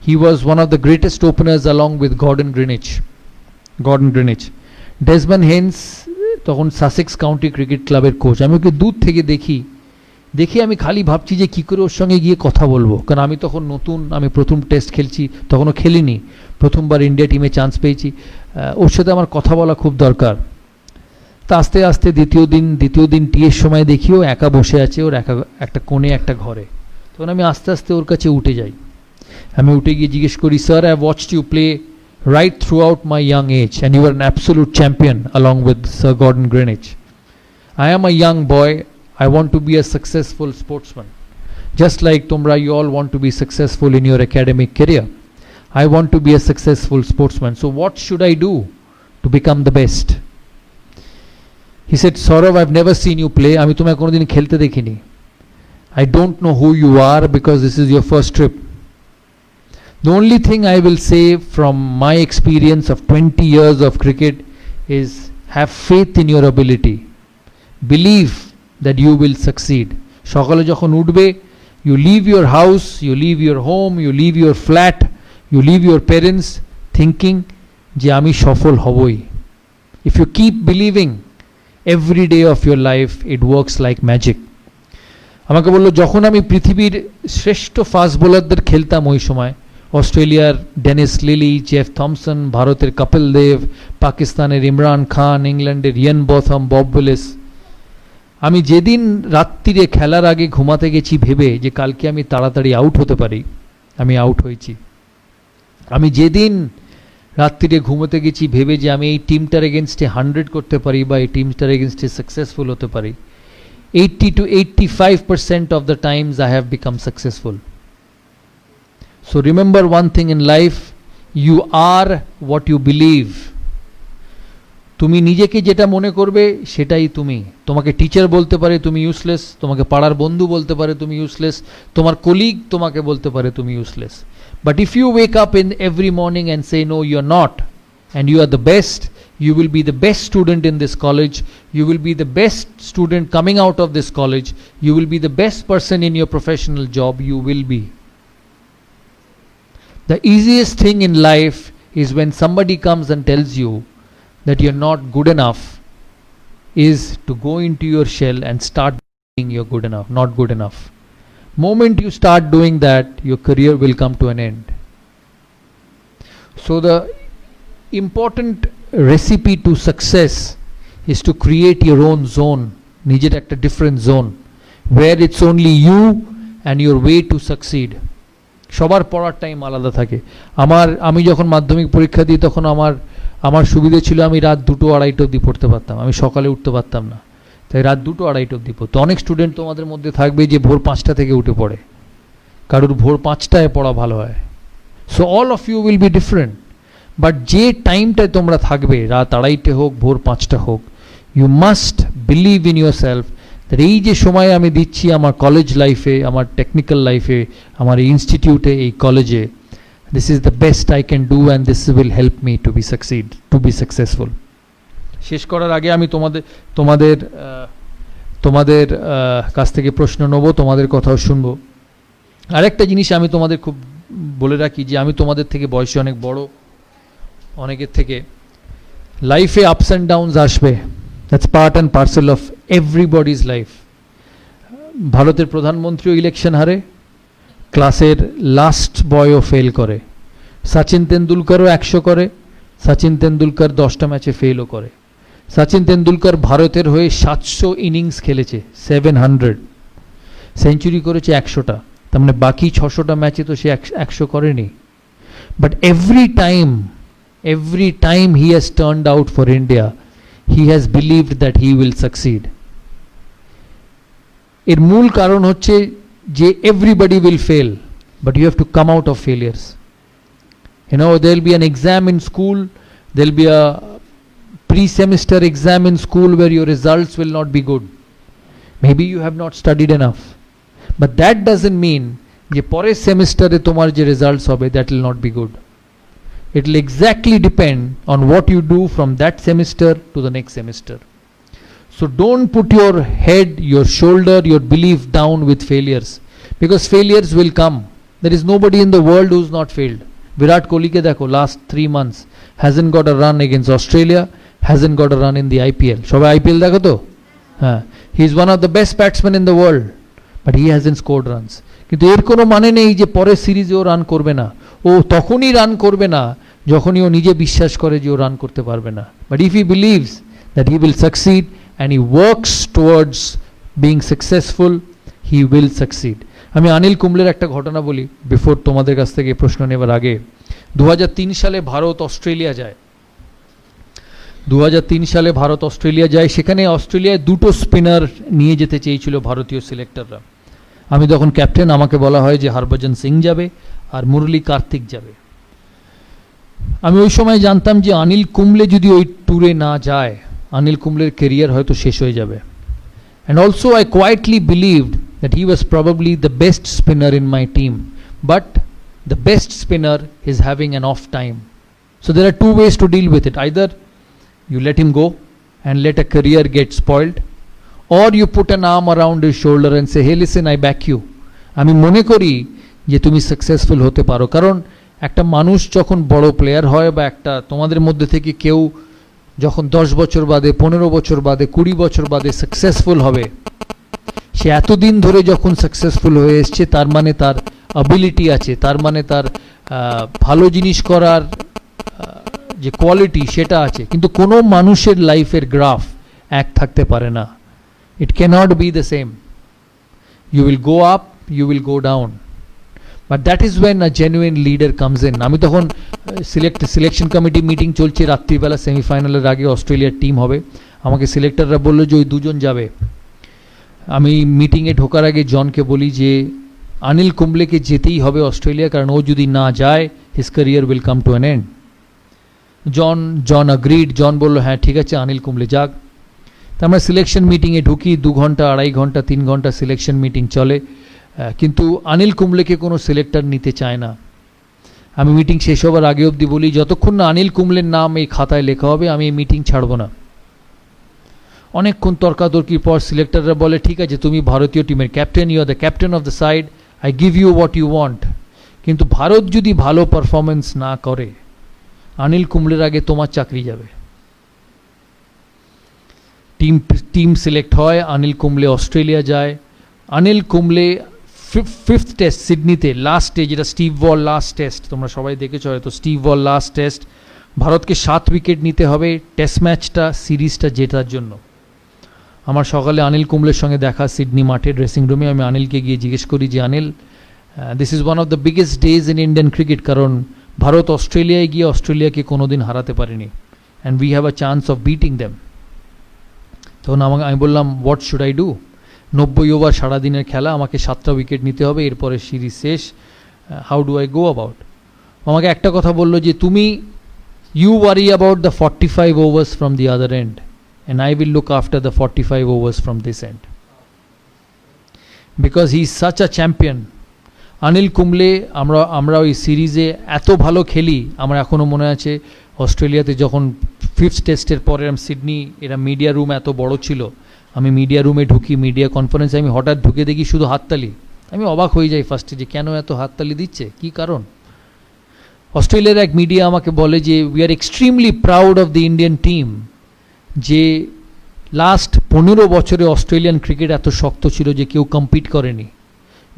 he was one of the greatest openers along with Gordon Greenidge. Desmond Haynes তখন সাসেক্স কাউন্টি ক্রিকেট ক্লাবের কোচ। আমি ওকে দূর থেকে দেখি আমি খালি ভাবছি যে কী করে ওর সঙ্গে গিয়ে কথা বলবো, কারণ আমি তখন নতুন, আমি প্রথম টেস্ট খেলছি, তখনও খেলিনি, প্রথমবার ইন্ডিয়া টিমে চান্স পেয়েছি, ওর সাথে আমার কথা বলা খুব দরকার। তা আস্তে আস্তে দ্বিতীয় দিন টিয়ের সময় দেখি ও একা বসে আছে, ওর একটা কোণে একটা ঘরে। তখন আমি আস্তে আস্তে ওর কাছে উঠে যাই, আমি উঠে গিয়ে জিজ্ঞেস করি, sir, I have watched you play right throughout my young age and you were an absolute champion along with Sir Gordon Greenwich. I am a young boy, I want to be a successful sportsman, just like Tumra, you all want to be successful in your academic career. I want to be a successful sportsman, so what should I do to become the best? He said, Saurav, I've never seen you play, আমি তোমায় কোনোদিন খেলতে দেখিনি, I don't know who you are because this is your first trip. The only thing I will say from my experience of 20 years of cricket is have faith in your ability. Believe that you will succeed. সকালে যখন উঠবে, you leave your house, you leave your home, you leave your flat, you leave your parents thinking যে আমি সফল হবই. If you keep believing every day of your life, it works like magic. আমাকে বললো যখন আমি পৃথিবীর শ্রেষ্ঠ ফাস্ট বোলারদের খেলতাম ওই সময়, অস্ট্রেলিয়ার ডেনিস লিলি, জেফ থমসন, ভারতের কপিল দেব, পাকিস্তানের ইমরান খান, ইংল্যান্ডের ইয়ান বথম, বব উইলিস, আমি যেদিন রাত্রিরে খেলার আগে ঘুমাতে গেছি ভেবে যে কালকে আমি তাড়াতাড়ি আউট হতে পারি, আমি আউট হয়েছি। আমি যেদিন রাত্রিরে ঘুমোতে গেছি ভেবে যে আমি এই টিমটার এগেনস্টে 100 করতে পারি বা এই টিমটার এগেনস্টে সাকসেসফুল হতে পারি, 80 to 85% of the times I have become successful. So remember one thing in life, you are what you believe. তুমি নিজেকে যেটা মনে করবে সেটাই তুমি। তোমাকে টিচার বলতে পারে তুমি ইউজলেস, তোমাকে পাড়ার বন্ধু বলতে পারে তুমি ইউজলেস, তোমার কলিগ তোমাকে বলতে পারে তুমি useless. But if you wake up in every morning and say no, you are not, and you are the best, you will be the best student in this college, you will be the best student coming out of this college, you will be the best person in your professional job, you will be. The easiest thing in life is when somebody comes and tells you that you're not good enough, is to go into your shell and start being you're good enough, not good enough. Moment you start doing that, your career will come to an end. So the important recipe to success is to create your own zone, নিজের একটা different zone where it's only you and your way to succeed. সবার পড়ার time আলাদা থাকে। আমি যখন মাধ্যমিক পরীক্ষা দিই তখন আমার সুবিধে ছিল আমি রাত 2-2:30 অবধি পড়তে পারতাম, আমি সকালে উঠতে পারতাম না, তাই রাত 2-2:30 অবধি পড়তো। অনেক স্টুডেন্ট তোমাদের মধ্যে থাকবে যে ভোর 5টা থেকে উঠে পড়ে, কারোর ভোর 5টায় পড়া ভালো হয়। So all of you will be different, but যে টাইমটায় তোমরা থাকবে, রাত 2:30 হোক ভোর 5টা হোক, you must believe in yourself that এই যে সময় আমি দিচ্ছি আমার কলেজ লাইফে, আমার টেকনিক্যাল লাইফে, আমার এই ইনস্টিটিউটে, এই কলেজে, this is the best I can do and this will help me to be successful. শেষ করার আগে আমি তোমাদের কাছ থেকে প্রশ্ন নেব, তোমাদের কথাও শুনবো। আরেকটা জিনিস আমি তোমাদের খুব বলে রাখি যে আমি তোমাদের থেকে বয়সে অনেক বড়, অনেকের থেকে লাইফে আপস অ্যান্ড ডাউনস আসবে, that's part and parcel of everybody's life. ভারতের প্রধানমন্ত্রীও ইলেকশন হারে, ক্লাসের লাস্ট বয়ও ফেল করে, সচিন তেন্ডুলকারও 100 করে, সচিন তেন্ডুলকার 10টা ম্যাচে ফেলও করে। সচিন তেন্ডুলকার ভারতের হয়ে 700 ইনিংস খেলেছে, 700 সেঞ্চুরি করেছে 100টা, তার মানে বাকি 600টা ম্যাচে তো সে 100 করেনি। But every time he has turned out for India, he has believed that he will succeed. এর মূল কারণ হচ্ছে যে everybody will fail, but you have to come out of failures. You know, there will be an exam in school, there will be a pre-semester exam in school where your results will not be good. Maybe you have not studied enough, but that doesn't mean যে পরের সেমিস্টারে তোমার যে results হবে that will not be good. It will exactly depend on what you do from that semester to the next semester. So don't put your head, your shoulder, your belief down with failures, because failures will come. There is nobody in the world who's not failed. Virat Kohli ke dekho, last 3 months hasn't got a run against Australia, hasn't got a run in the IPL. Shobai IPL dekho to? He is one of the best batsmen in the world, but he hasn't scored runs. কিন্তু এর কোনো মানে নেই যে পরের সিরিজে ও run করবে না, ও তখনই রান করবে না যখনই ও নিজে বিশ্বাস করে যে ও রান করতে পারবে না। But if he believes that he will succeed and he works towards being successful, he will succeed. আমি অনিল কুম্বলের একটা ঘটনা বলি বিফোর তোমাদের কাছ থেকে প্রশ্ন নেবার আগে। 2003 সালে ভারত অস্ট্রেলিয়া যায়, সেখানে অস্ট্রেলিয়ায় 2টো স্পিনার নিয়ে যেতে চেয়েছিল ভারতীয় সিলেক্টররা। আমি তখন ক্যাপ্টেন, আমাকে বলা হয় যে হরভজন সিং যাবে আর মুরলী কার্তিক যাবে। আমি ওই সময় জানতাম যে অনিল কুম্বলে যদি ওই ট্যুরে না যায়, অনিল কুম্বলের কেরিয়ার হয়তো শেষ হয়ে যাবে। And also I quietly believed that he was probably the best spinner in my team, but the best spinner is having an off time. So there are two ways to deal with it. Either you let him go and let a career get spoiled, or you put an arm around his shoulder and say, hey listen, I back you. আমি মনে করি যে তুমি successful হতে পারো। কারণ একটা মানুষ যখন বড় প্লেয়ার হয়, বা একটা তোমাদের মধ্যে থেকে কেউ যখন 10 বছর বাদে, 15 বছর বাদে, 20 বছর বাদে সাকসেসফুল হবে, সে এতদিন ধরে যখন সাকসেসফুল হয়ে এসছে, তার মানে তার অ্যাবিলিটি আছে, তার মানে তার ভালো জিনিস করার যে কোয়ালিটি সেটা আছে। কিন্তু কোনো মানুষের লাইফের গ্রাফ এক থাকতে পারে না। It can't be the same. You will go up, you will go down, but that is when a genuine leader comes in. আমি তখন সিলেকশন কমিটি মিটিং চলছে, রাত্রিবেলা সেমিফাইনালের আগে অস্ট্রেলিয়ার টিম হবে। আমাকে সিলেক্টররা বললো যে ওই দুজন যাবে। আমি মিটিংয়ে ঢোকার আগে জনকে বলি যে অনিল কুম্বলেকে যেতেই হবে অস্ট্রেলিয়া, কারণ ও যদি না যায় his career will come to an end. John agreed. John বললো হ্যাঁ ঠিক আছে, অনিল কুম্বলে যাক। তা আমরা সিলেকশন মিটিংয়ে ঢুকি, 2 ঘন্টা, 2.5 ঘন্টা, 3 ঘন্টা সিলেকশন মিটিং চলে, কিন্তু অনিল কুম্বলেকে কোনো সিলেক্টর নিতে চায় না। আমি মিটিং শেষ হবার আগে অবধি বলি, যতক্ষণ না অনিল কুম্বলের নাম এই খাতায় লেখা হবে আমি এই মিটিং ছাড়বো না। অনেকক্ষণ তর্কাতর্কির পর সিলেক্টররা বলে ঠিক আছে, তুমি ভারতীয় টিমের captain, you are the captain of the side, I give you what you want. কিন্তু ভারত যদি ভালো পারফরমেন্স না করে, অনিল কুম্বলের আগে তোমার চাকরি যাবে। টিম সিলেক্ট হয়, অনিল কুম্বলে অস্ট্রেলিয়া যায়। অনিল কুম্বলে 5th টেস্ট সিডনিতে, লাস্টে, যেটা স্টিভ ওয়াল লাস্ট টেস্ট, তোমরা সবাই দেখেছো হয়তো, স্টিভ ওয়াল লাস্ট টেস্ট, ভারতকে 7 উইকেট নিতে হবে টেস্ট ম্যাচটা, সিরিজটা জেতার জন্য। আমার সকালে অনিল কুম্বলের সঙ্গে দেখা সিডনি মাঠে ড্রেসিং রুমে। আমি অনিলকে গিয়ে জিজ্ঞেস করি যে Anil, this is one of the biggest days in Indian cricket, কারণ ভারত অস্ট্রেলিয়ায় গিয়ে অস্ট্রেলিয়াকে কোনোদিন হারাতে পারেনি, and we have a chance of beating them. তখন আমি বললাম what should I do? 90 over সারাদিনের খেলা, আমাকে 7টা উইকেট নিতে হবে, এরপরে সিরিজ শেষ, how do I go about? আমাকে একটা কথা বললো যে তুমি you worry about the 45 overs from the other end, and I will look after the 45 overs from this end, because he is such a champion. Anil Kumble, আমরা ওই সিরিজে এত ভালো খেলি, আমার এখনও মনে আছে অস্ট্রেলিয়াতে যখন 5th টেস্টের পরে সিডনি, এরা মিডিয়া রুম এত বড় ছিল, আমি মিডিয়া রুমে ঢুকি, মিডিয়া কনফারেন্সে আমি হঠাৎ ঢুকে দেখি শুধু হাততালি। আমি অবাক হয়ে যাই ফার্স্টে যে কেন এত হাততালি দিচ্ছে, কী কারণ? অস্ট্রেলিয়ার এক মিডিয়া আমাকে বলে যে we are extremely proud of the Indian team, যে লাস্ট 15 বছরে অস্ট্রেলিয়ান ক্রিকেট এত শক্ত ছিল যে কেউ কম্পিট করেনি।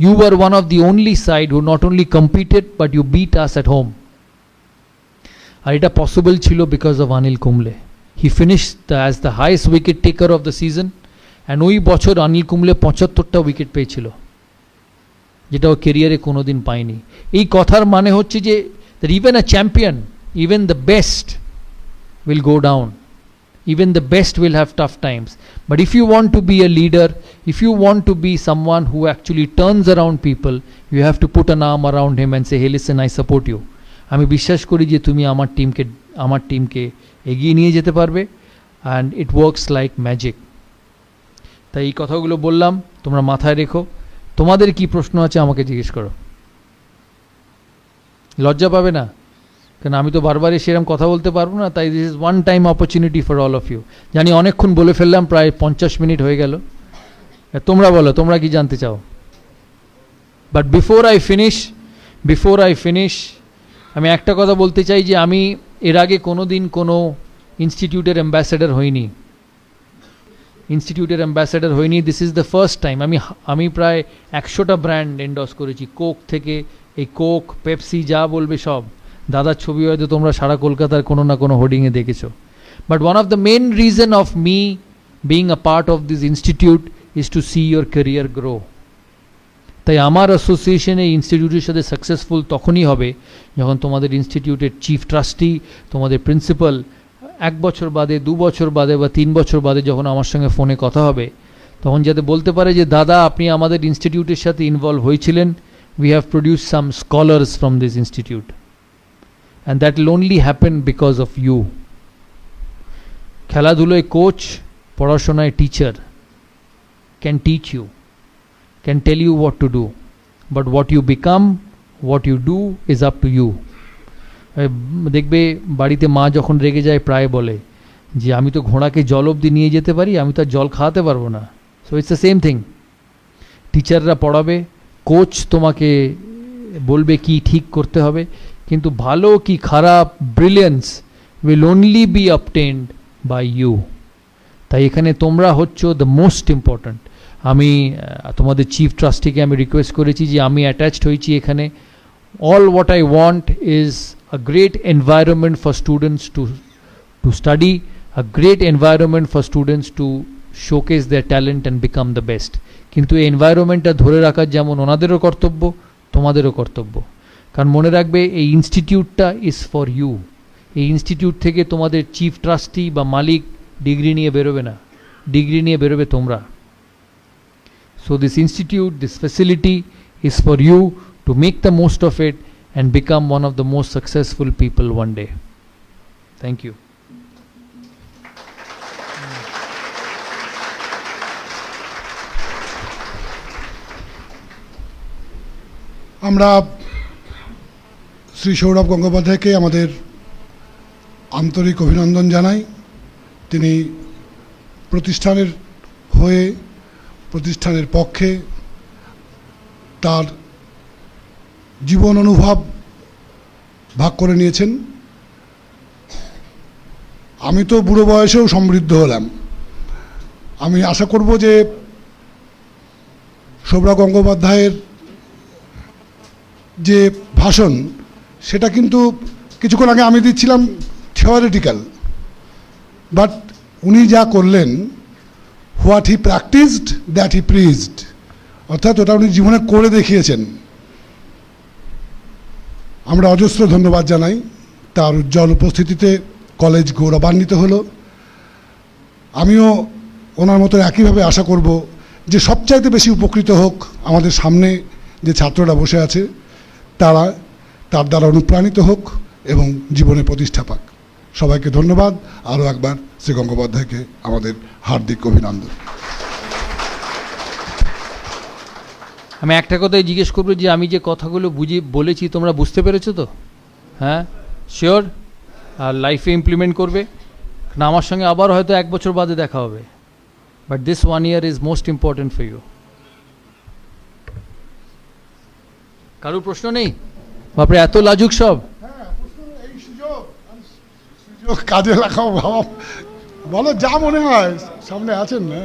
You are one of the only side who not only competed but you beat us at home. আর এটা পসিবল ছিল because of Anil Kumble. He finished as the highest wicket taker of the season, and ওই বছর Anil Kumble 75টা wicket পেয়েছিল, যেটা ও কেরিয়ারে কোনোদিন পায়নি। এই কথার মানে হচ্ছে যে even a champion, even the best will go down, even the best will have tough times. But if you want to be a leader, if you want to be someone who actually turns around people, you have to put an arm around him and say, hey listen, I support you. আমি বিশ্বাস করি যে তুমি আমার টিমকে এগিয়ে নিয়ে যেতে পারবে, and it works like magic. তাই এই কথাগুলো বললাম, তোমরা মাথায় রেখো। তোমাদের কি প্রশ্ন আছে আমাকে জিজ্ঞেস করো, লজ্জা পাবে না, কারণ আমি তো বারবার সেরকম কথা বলতে পারবো না। তাই this is one time opportunity for all of you. জানি অনেকক্ষণ বলে ফেললাম, প্রায় 50 মিনিট হয়ে গেল। তোমরা বলো, তোমরা কি জানতে চাও? বাট বিফোর আই ফিনিশ আমি একটা কথা বলতে চাই যে আমি এর আগে কোনোদিন কোনো ইনস্টিটিউটের অ্যাম্বাসেডর হইনি। This is the first time. আমি প্রায় 100টা ব্র্যান্ড এন্ডোর্স করেছি, কোক থেকে, এই কোক, পেপসি, যা বলবে সব। দাদার ছবি হয়তো তোমরা সারা কলকাতার কোনো না কোনো হোর্ডিংয়ে দেখেছো। But one of the main reason of me being a part of this institute is to see your career grow. তাই আমার অ্যাসোসিয়েশন এই ইনস্টিটিউটের সাথে সাকসেসফুল তখনই হবে যখন তোমাদের ইনস্টিটিউটের চিফ ট্রাস্টি, তোমাদের প্রিন্সিপাল 1 বছর বাদে, 2 বছর বাদে বা 3 বছর বাদে যখন আমার সঙ্গে ফোনে কথা হবে, তখন যাতে বলতে পারে যে দাদা আপনি আমাদের ইনস্টিটিউটের সাথে ইনভলভ হয়েছিলেন, we have produced some scholars from this institute, and that will only happen because of you. খেলাধুলোয় কোচ, পড়াশোনায় teacher can teach you, can tell you what to do, but what you become, what you do is up to you. দেখবে বাড়িতে মা যখন রেগে যায় প্রায় বলে যে আমি তো ঘোড়াকে জল অবধি নিয়ে যেতে পারি, আমি তো আর জল খাওয়াতে পারবো না। So it's the same thing. টিচাররা পড়াবে, কোচ তোমাকে বলবে কি ঠিক করতে হবে, কিন্তু ভালো কি খারাপ, brilliance will only be obtained by you. তাই এখানে তোমরা হচ্ছ দ্য মোস্ট ইম্পর্ট্যান্ট। আমি তোমাদের চিফ ট্রাস্টিকে আমি রিকোয়েস্ট করেছি যে আমি অ্যাটাচড হয়েছি এখানে। All what I want is a great environment for students to study, a great environment for students to showcase their talent and become the best. কিন্তু এই এনভায়রনমেন্টটা ধরে রাখার যেমন ওনাদেরও কর্তব্য, তোমাদেরও কর্তব্য। কারণ মনে রাখবে এই ইনস্টিটিউটটা ইজ ফর ইউ। এই ইনস্টিটিউট থেকে তোমাদের চিফ ট্রাস্টি বা মালিক ডিগ্রি নিয়ে বেরোবে না, ডিগ্রি নিয়ে বেরোবে তোমরা। So this institute, this facility is for you to make the most of it and become one of the most successful people one day. Thank you. আমরা শ্রী সৌরভ গঙ্গোপাধ্যায়কে আমাদের আন্তরিক অভিনন্দন জানাই। তিনি প্রতিষ্ঠানের হয়ে, প্রতিষ্ঠানের পক্ষে তার জীবন অনুভব ভাগ করে নিয়েছেন। আমি তো বুড়ো বয়সেও সমৃদ্ধ হলাম। আমি আশা করব যে সৌরভ গঙ্গোপাধ্যায়ের যে ভাষণ, সেটা কিন্তু কিছুক্ষণ আগে আমি দিচ্ছিলাম থিওরিটিক্যাল, বাট উনি যা করলেন, what he practised that he preached, অর্থাৎ ওটা উনি জীবনে করে দেখিয়েছেন। আমরা অজস্র ধন্যবাদ জানাই। তার উজ্জ্বল উপস্থিতিতে কলেজ গৌরবান্বিত হলো। আমিও ওনার মতো একইভাবে আশা করব যে সবচাইতে বেশি উপকৃত হোক আমাদের সামনে যে ছাত্ররা বসে আছে, তারা তার দ্বারা অনুপ্রাণিত হোক এবং জীবনে প্রতিষ্ঠা পাক। সবাইকে ধন্যবাদ। আরও একবার শ্রী গঙ্গোপাধ্যায়কে আমাদের হার্দিক অভিনন্দন। আমি একটা কথাই জিজ্ঞেস করবো যে আমি যে কথাগুলো বলেছি তোমরা বুঝতে পেরেছো তো? হ্যাঁ, শিওর? আর লাইফে ইমপ্লিমেন্ট করবে? না, আমার সঙ্গে আবার হয়তো 1 বছর বাদে দেখা হবে, but this 1 year is most important for you. কারোর প্রশ্ন নেই? বাপরে, এত লাজুক সব! কাজে লাগাও বাবা, বলো যা মনে হয়, সামনে আছেন না।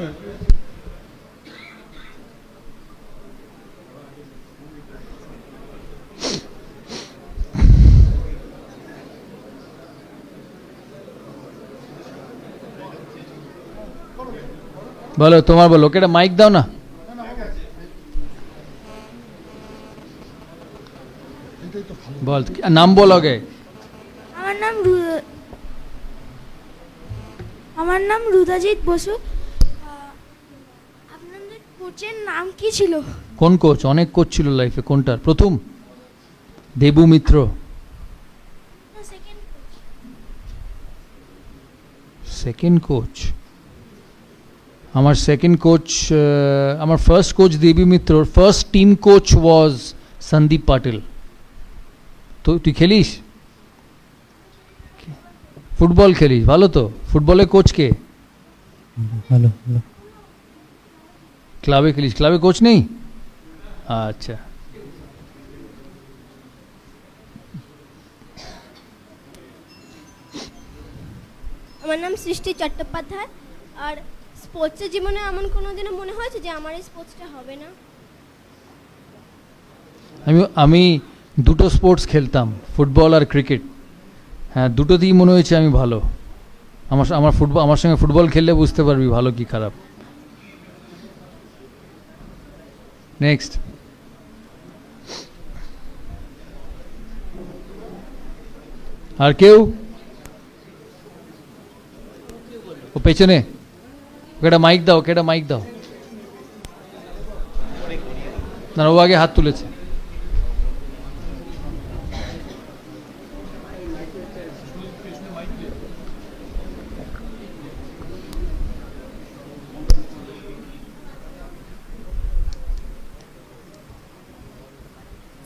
বলো, তোমার বলো, ওকে একটা মাইক দাও না। বল, নাম বল আগে। আমার নাম রুদাজিৎ বসু। আপনাদের কোচের নাম কি ছিল? কোন কোচ? অনেক কোচ ছিল লাইফে। কোনটার প্রথম? দেবু মিত্র। Second coach? আমার সেকেন্ড কোচ, আমার first coach Debi Mitra. First team coach was Sandeep Patil. তো তুই খেলিস? ফুটবল খেলিস? ভালো তো। ফুটবলে কোচ কে? ভালো ভালো। ক্লাবে খেলিস? ক্লাবে কোচ নেই? আচ্ছা। আমার নাম সৃষ্টি চট্টোপাধ্যায়। আর স্পোর্টসের জীবনে এমন কোনো দিনও মনে হয়েছে যে আমার এই স্পোর্টসটা হবে না? আমি দুটো স্পোর্টস খেলতাম, ফুটবল আর ক্রিকেট। হ্যাঁ, দুটোতেই মনে হয়েছে আমি ভালো। আমার সঙ্গে ফুটবল খেললে বুঝতে পারবি ভালো কি খারাপ। নেক্সট। আর কেউ? ও পেছনে, ওকে একটা মাইক দাও, ওকে একটা মাইক দাও। না, ও আগে হাত তুলেছে।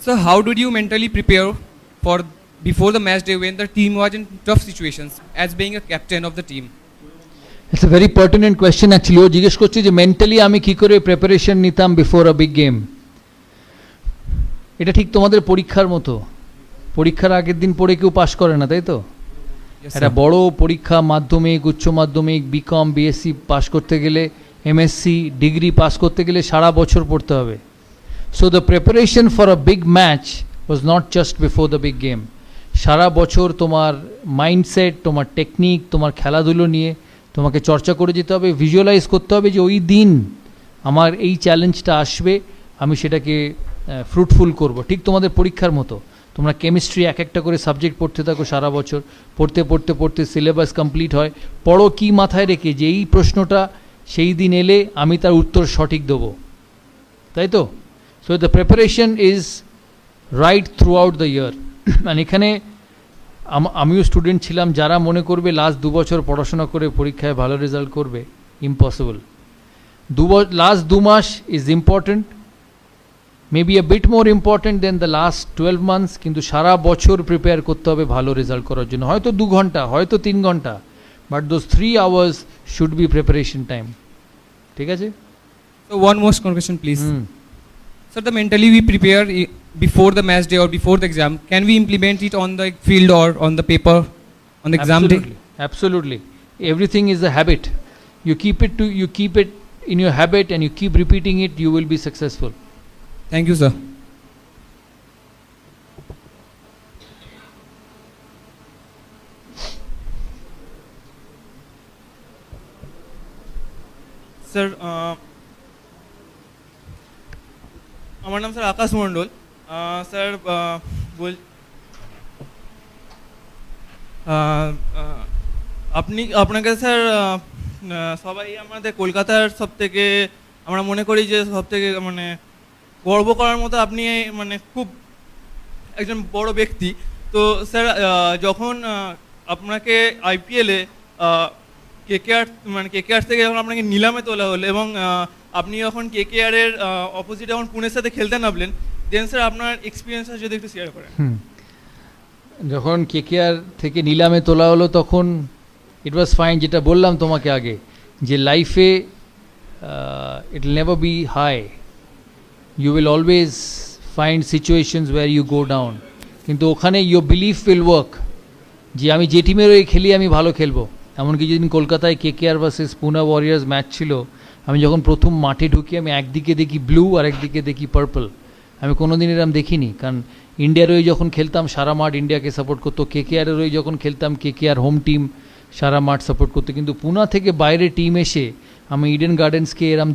So how did you mentally prepare for before the match day when the team was in tough situations as being a captain of the team? It's a very pertinent question actually. ও জিজ্ঞেস করছে যে mentally আমি কি করে preparation নিতাম before a big game. এটা ঠিক তোমাদের পরীক্ষার মতো, পরীক্ষার আগের দিন পড়ে কেউ পাশ করে না, তাই তো? Yes, একটা sir. বড় পরীক্ষা, মাধ্যমিক, উচ্চ মাধ্যমিক, বিকম, বিএসসি পাস করতে গেলে, এমএসসি ডিগ্রি পাস করতে গেলে সারা বছর পড়তে হবে। So the preparation for a big match was not just before the big game. সারা বছর তোমার মাইন্ডসেট, তোমার টেকনিক, তোমার খেলাধুলো নিয়ে তোমাকে চর্চা করে যেতে হবে, ভিজুয়ালাইজ করতে হবে যে ওই দিন আমার এই চ্যালেঞ্জটা আসবে, আমি সেটাকে ফ্রুটফুল করব। ঠিক তোমাদের পরীক্ষার মতো, তোমরা কেমিস্ট্রি এক একটা করে সাবজেক্ট পড়তে থাকো সারা বছর, পড়তে পড়তে পড়তে সিলেবাস কমপ্লিট হয়, পড়ো কি মাথায় রেখে যে এই প্রশ্নটা সেই দিন এলে আমি তার উত্তর সঠিক দেবো, তাই তো? So the preparation is right through out the year. মানে এখানে আমিও স্টুডেন্ট ছিলাম, যারা মনে করবে লাস্ট 2 বছর পড়াশোনা করে পরীক্ষায় ভালো রেজাল্ট করবে, ইম্পসিবল। লাস্ট 2 মাস is important, maybe a bit more important than the last 12 months, কিন্তু সারা বছর প্রিপেয়ার করতে হবে ভালো রেজাল্ট করার জন্য। হয়তো 2 ঘন্টা, হয়তো 3 ঘন্টা, but those 3 hours should be preparation time। ঠিক আছে? So one more question, please. Hmm. So the mentally we prepare before the match day or before the exam, can we implement it on the field or on the paper on the exam day? Absolutely. Everything is a habit. You keep it in your habit and you keep repeating it, you will be successful. Thank you, sir. Sir আমার নাম sir আকাশ মণ্ডল। Sir বল আপনাকে sir সবাই আমাদের কলকাতার সবথেকে আমরা মনে করি যে সবথেকে মানে গর্ব করার মতো আপনি মানে খুব একজন বড় ব্যক্তি। তো স্যার যখন আপনাকে আইপিএলে কেকেআর থেকে যখন আপনাকে নিলামে তোলা হলো এবং আপনি যখন কেকেআরের অপোজিটে যখন পুনের সাথে খেলতে নামলেন, দেন স্যার আপনার এক্সপিরিয়েন্সটা যদি একটু শেয়ার করেন। যখন কেকেআর থেকে নিলামে তোলা হলো তখন ইট ওয়াজ ফাইন, যেটা বললাম তোমাকে আগে, যে লাইফে it will never be high, you will always find situations where you go down, কিন্তু ওখানে your belief will work যে আমি যে টিমের হয়ে খেলি আমি ভালো খেলবো। এমনকি যেদিন কলকাতায় কেকেআর ভার্সেস পুনা ওয়ারিয়ার্স ম্যাচ ছিল, আমি যখন প্রথম মাঠে ঢুকি আমি একদিকে দেখি ব্লু আর একদিকে দেখি পার্পল। আমি কোনো দিন এরম দেখিনি, কারণ ইন্ডিয়ার হয়ে যখন খেলতাম সারা মাঠ ইন্ডিয়াকে সাপোর্ট করতো, কেকেআরের হয়ে যখন খেলতাম কেকেআর হোম টিম সারা মাঠ সাপোর্ট করতো। কিন্তু পুনা থেকে বাইরে টিম এসে আমি ইডেন গার্ডেন্সকে এরম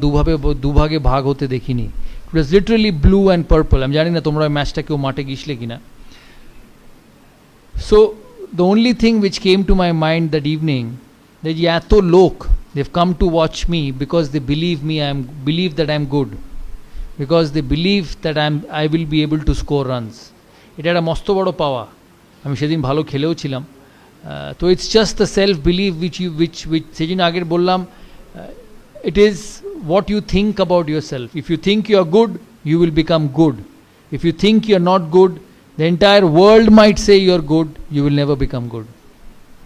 দুভাগে ভাগ হতে দেখিনি। It was literally blue and purple. আমি জানি না তোমরা ম্যাচটা কেউ মাঠে গিয়েছিলে কিনা। So the only thing which came to my mind that evening, that এত লোক, they've come to watch me because they believe that I'm good, because they believe that I will be able to score runs. এটা একটা মস্ত বড় পাওয়া। আমি সেদিন ভালো খেলেও ছিলাম। তো it's just the self believe which সেদিন আগের বললাম, it is what you think about yourself. If you think you are good, you will become good. If you think you are not good, the entire world might say you are good, you will never become good.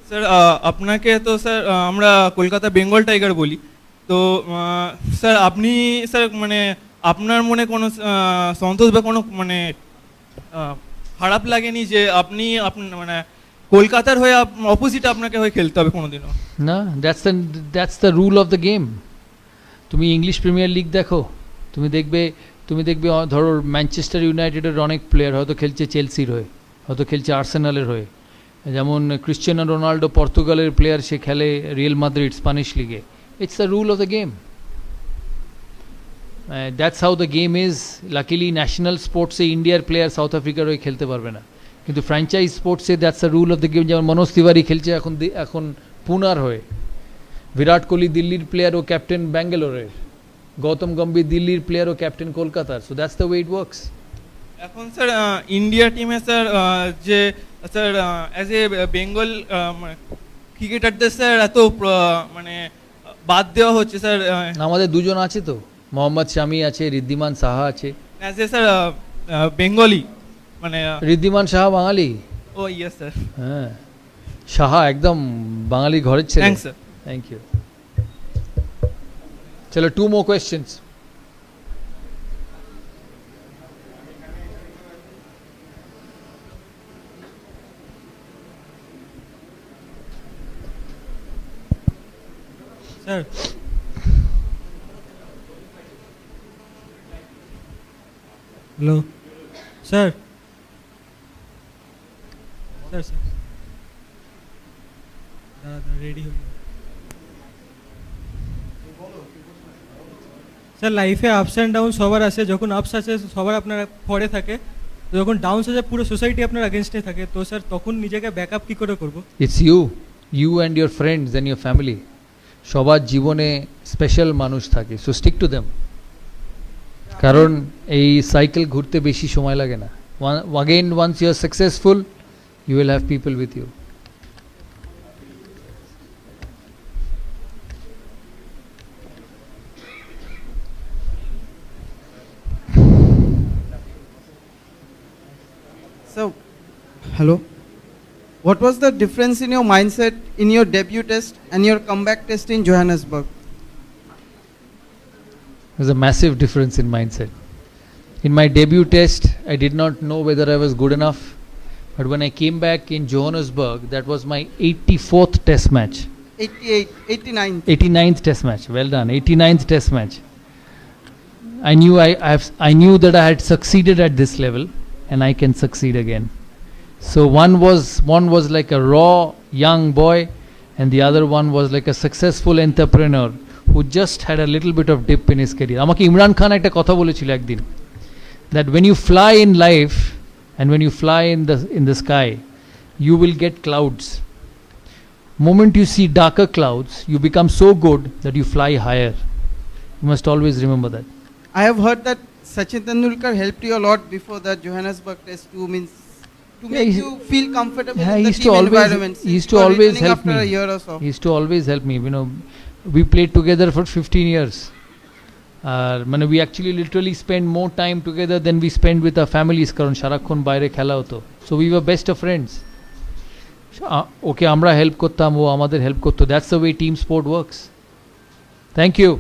Sir আপনাকে তো sir আমরা Kolkata Bengal tiger বলি, তো sir আপনি sir মানে আপনার মনে কোনো সন্তোষ বা কোনো মানে খারাপ লাগেনি যে আপনি মানে কলকাতার হয়ে অপোজিট আপনাকে হয়ে খেলতে হবে কোনোদিনও? না, that's the rule of the game. তুমি ইংলিশ প্রিমিয়ার লিগ দেখো, তুমি দেখবে ধরো ম্যানচেস্টার ইউনাইটেডের অনেক প্লেয়ার হয়তো খেলছে চেলসির হয়ে, হয়তো খেলছে আর্সেনালের হয়ে। যেমন ক্রিশ্চিয়ানো রোনাল্ডো পর্তুগালের প্লেয়ার, সে খেলে রিয়েল মাদ্রিদ স্প্যানিশ লিগে। It's the rule of the game, that's how the game is. Luckily national স্পোর্টসে ইন্ডিয়ার প্লেয়ার সাউথ আফ্রিকার হয়ে খেলতে পারবে না, কিন্তু ফ্র্যাঞ্চাইজ স্পোর্টসে that's the rule of the game. যেমন মনোজ তিওয়ারি খেলছে এখন পুনার হয়ে, বিরাট কোহলি দিল্লির প্লেয়ার ও ক্যাপ্টেন ব্যাঙ্গালোরের, গৌতম গম্ভীর দিল্লির প্লেয়ার ও ক্যাপ্টেন কলকাতার। So that's the way it works. এখন স্যার ইন্ডিয়া টিমে স্যার যে স্যার অ্যাজ এ বেঙ্গল ক্রিকেটারদের স্যার এত মানে বাদ দেওয়া হচ্ছে স্যার। আমাদের দুজন আছে তো, মোহাম্মদ শামি আছে, ঋদ্ধিমান সাহা আছে। অ্যাজ এ স্যার বেঙ্গলি মানে ঋদ্ধিমান সাহা বাঙালি? ও ইয়েস স্যার। হ্যাঁ, সাহা একদম বাঙালি ঘরের ছেলে। Thanks sir. Thank you. চলো, 2 more questions. Sir hello sir sir sir দাদা রেডি হয়ে স্যার লাইফে আপস অ্যান্ড ডাউন সবার আসে, যখন আপস আসে সবার আপনার পরে থাকে, তো যখন ডাউনস আসে পুরো সোসাইটি আপনার আগেনস্টে থাকে, তো স্যার তখন নিজেকে ব্যাকআপ কী করে করবো? It's you and your friends and your family. সবার জীবনে স্পেশাল মানুষ থাকে, সো স্টিক টু দেম। কারণ এই সাইকেল ঘুরতে বেশি সময় লাগে না। Again, once you are successful, you will have people with you. So, hello. What was the difference in your mindset in your debut test and your comeback test in Johannesburg? There's a massive difference in mindset. In my debut test, I did not know whether I was good enough. But when I came back in Johannesburg, that was my 84th test match. 88, 89. 89th test match. Well done. 89th test match. I knew that I had succeeded at this level, and I can succeed again. So one was like a raw young boy, and the other one was like a successful entrepreneur who just had a little bit of dip in his career. আমাকে ইমরান খান একটা কথা বলেছিল একদিন, that when you fly in life and when you fly in the sky, you will get clouds. Moment you see darker clouds, you become so good that you fly higher. You must always remember that. I have heard that Sachin Tendulkar helped you a lot before the Johannesburg test to means to Yeah, make he's- you feel comfortable Yeah, in he the used to team always- environment. he since used to you are always returning help after me. a year or so. He used to always help me. You know, we played together for 15 years. We actually literally spend more time together than we spend with our families. কারণ সারাক্ষণ বাইরে খেলা হতো. So we were best of friends. ওকে আমরা help করতাম, ও আমাদের help করতো. That's the way team sport works. Thank you.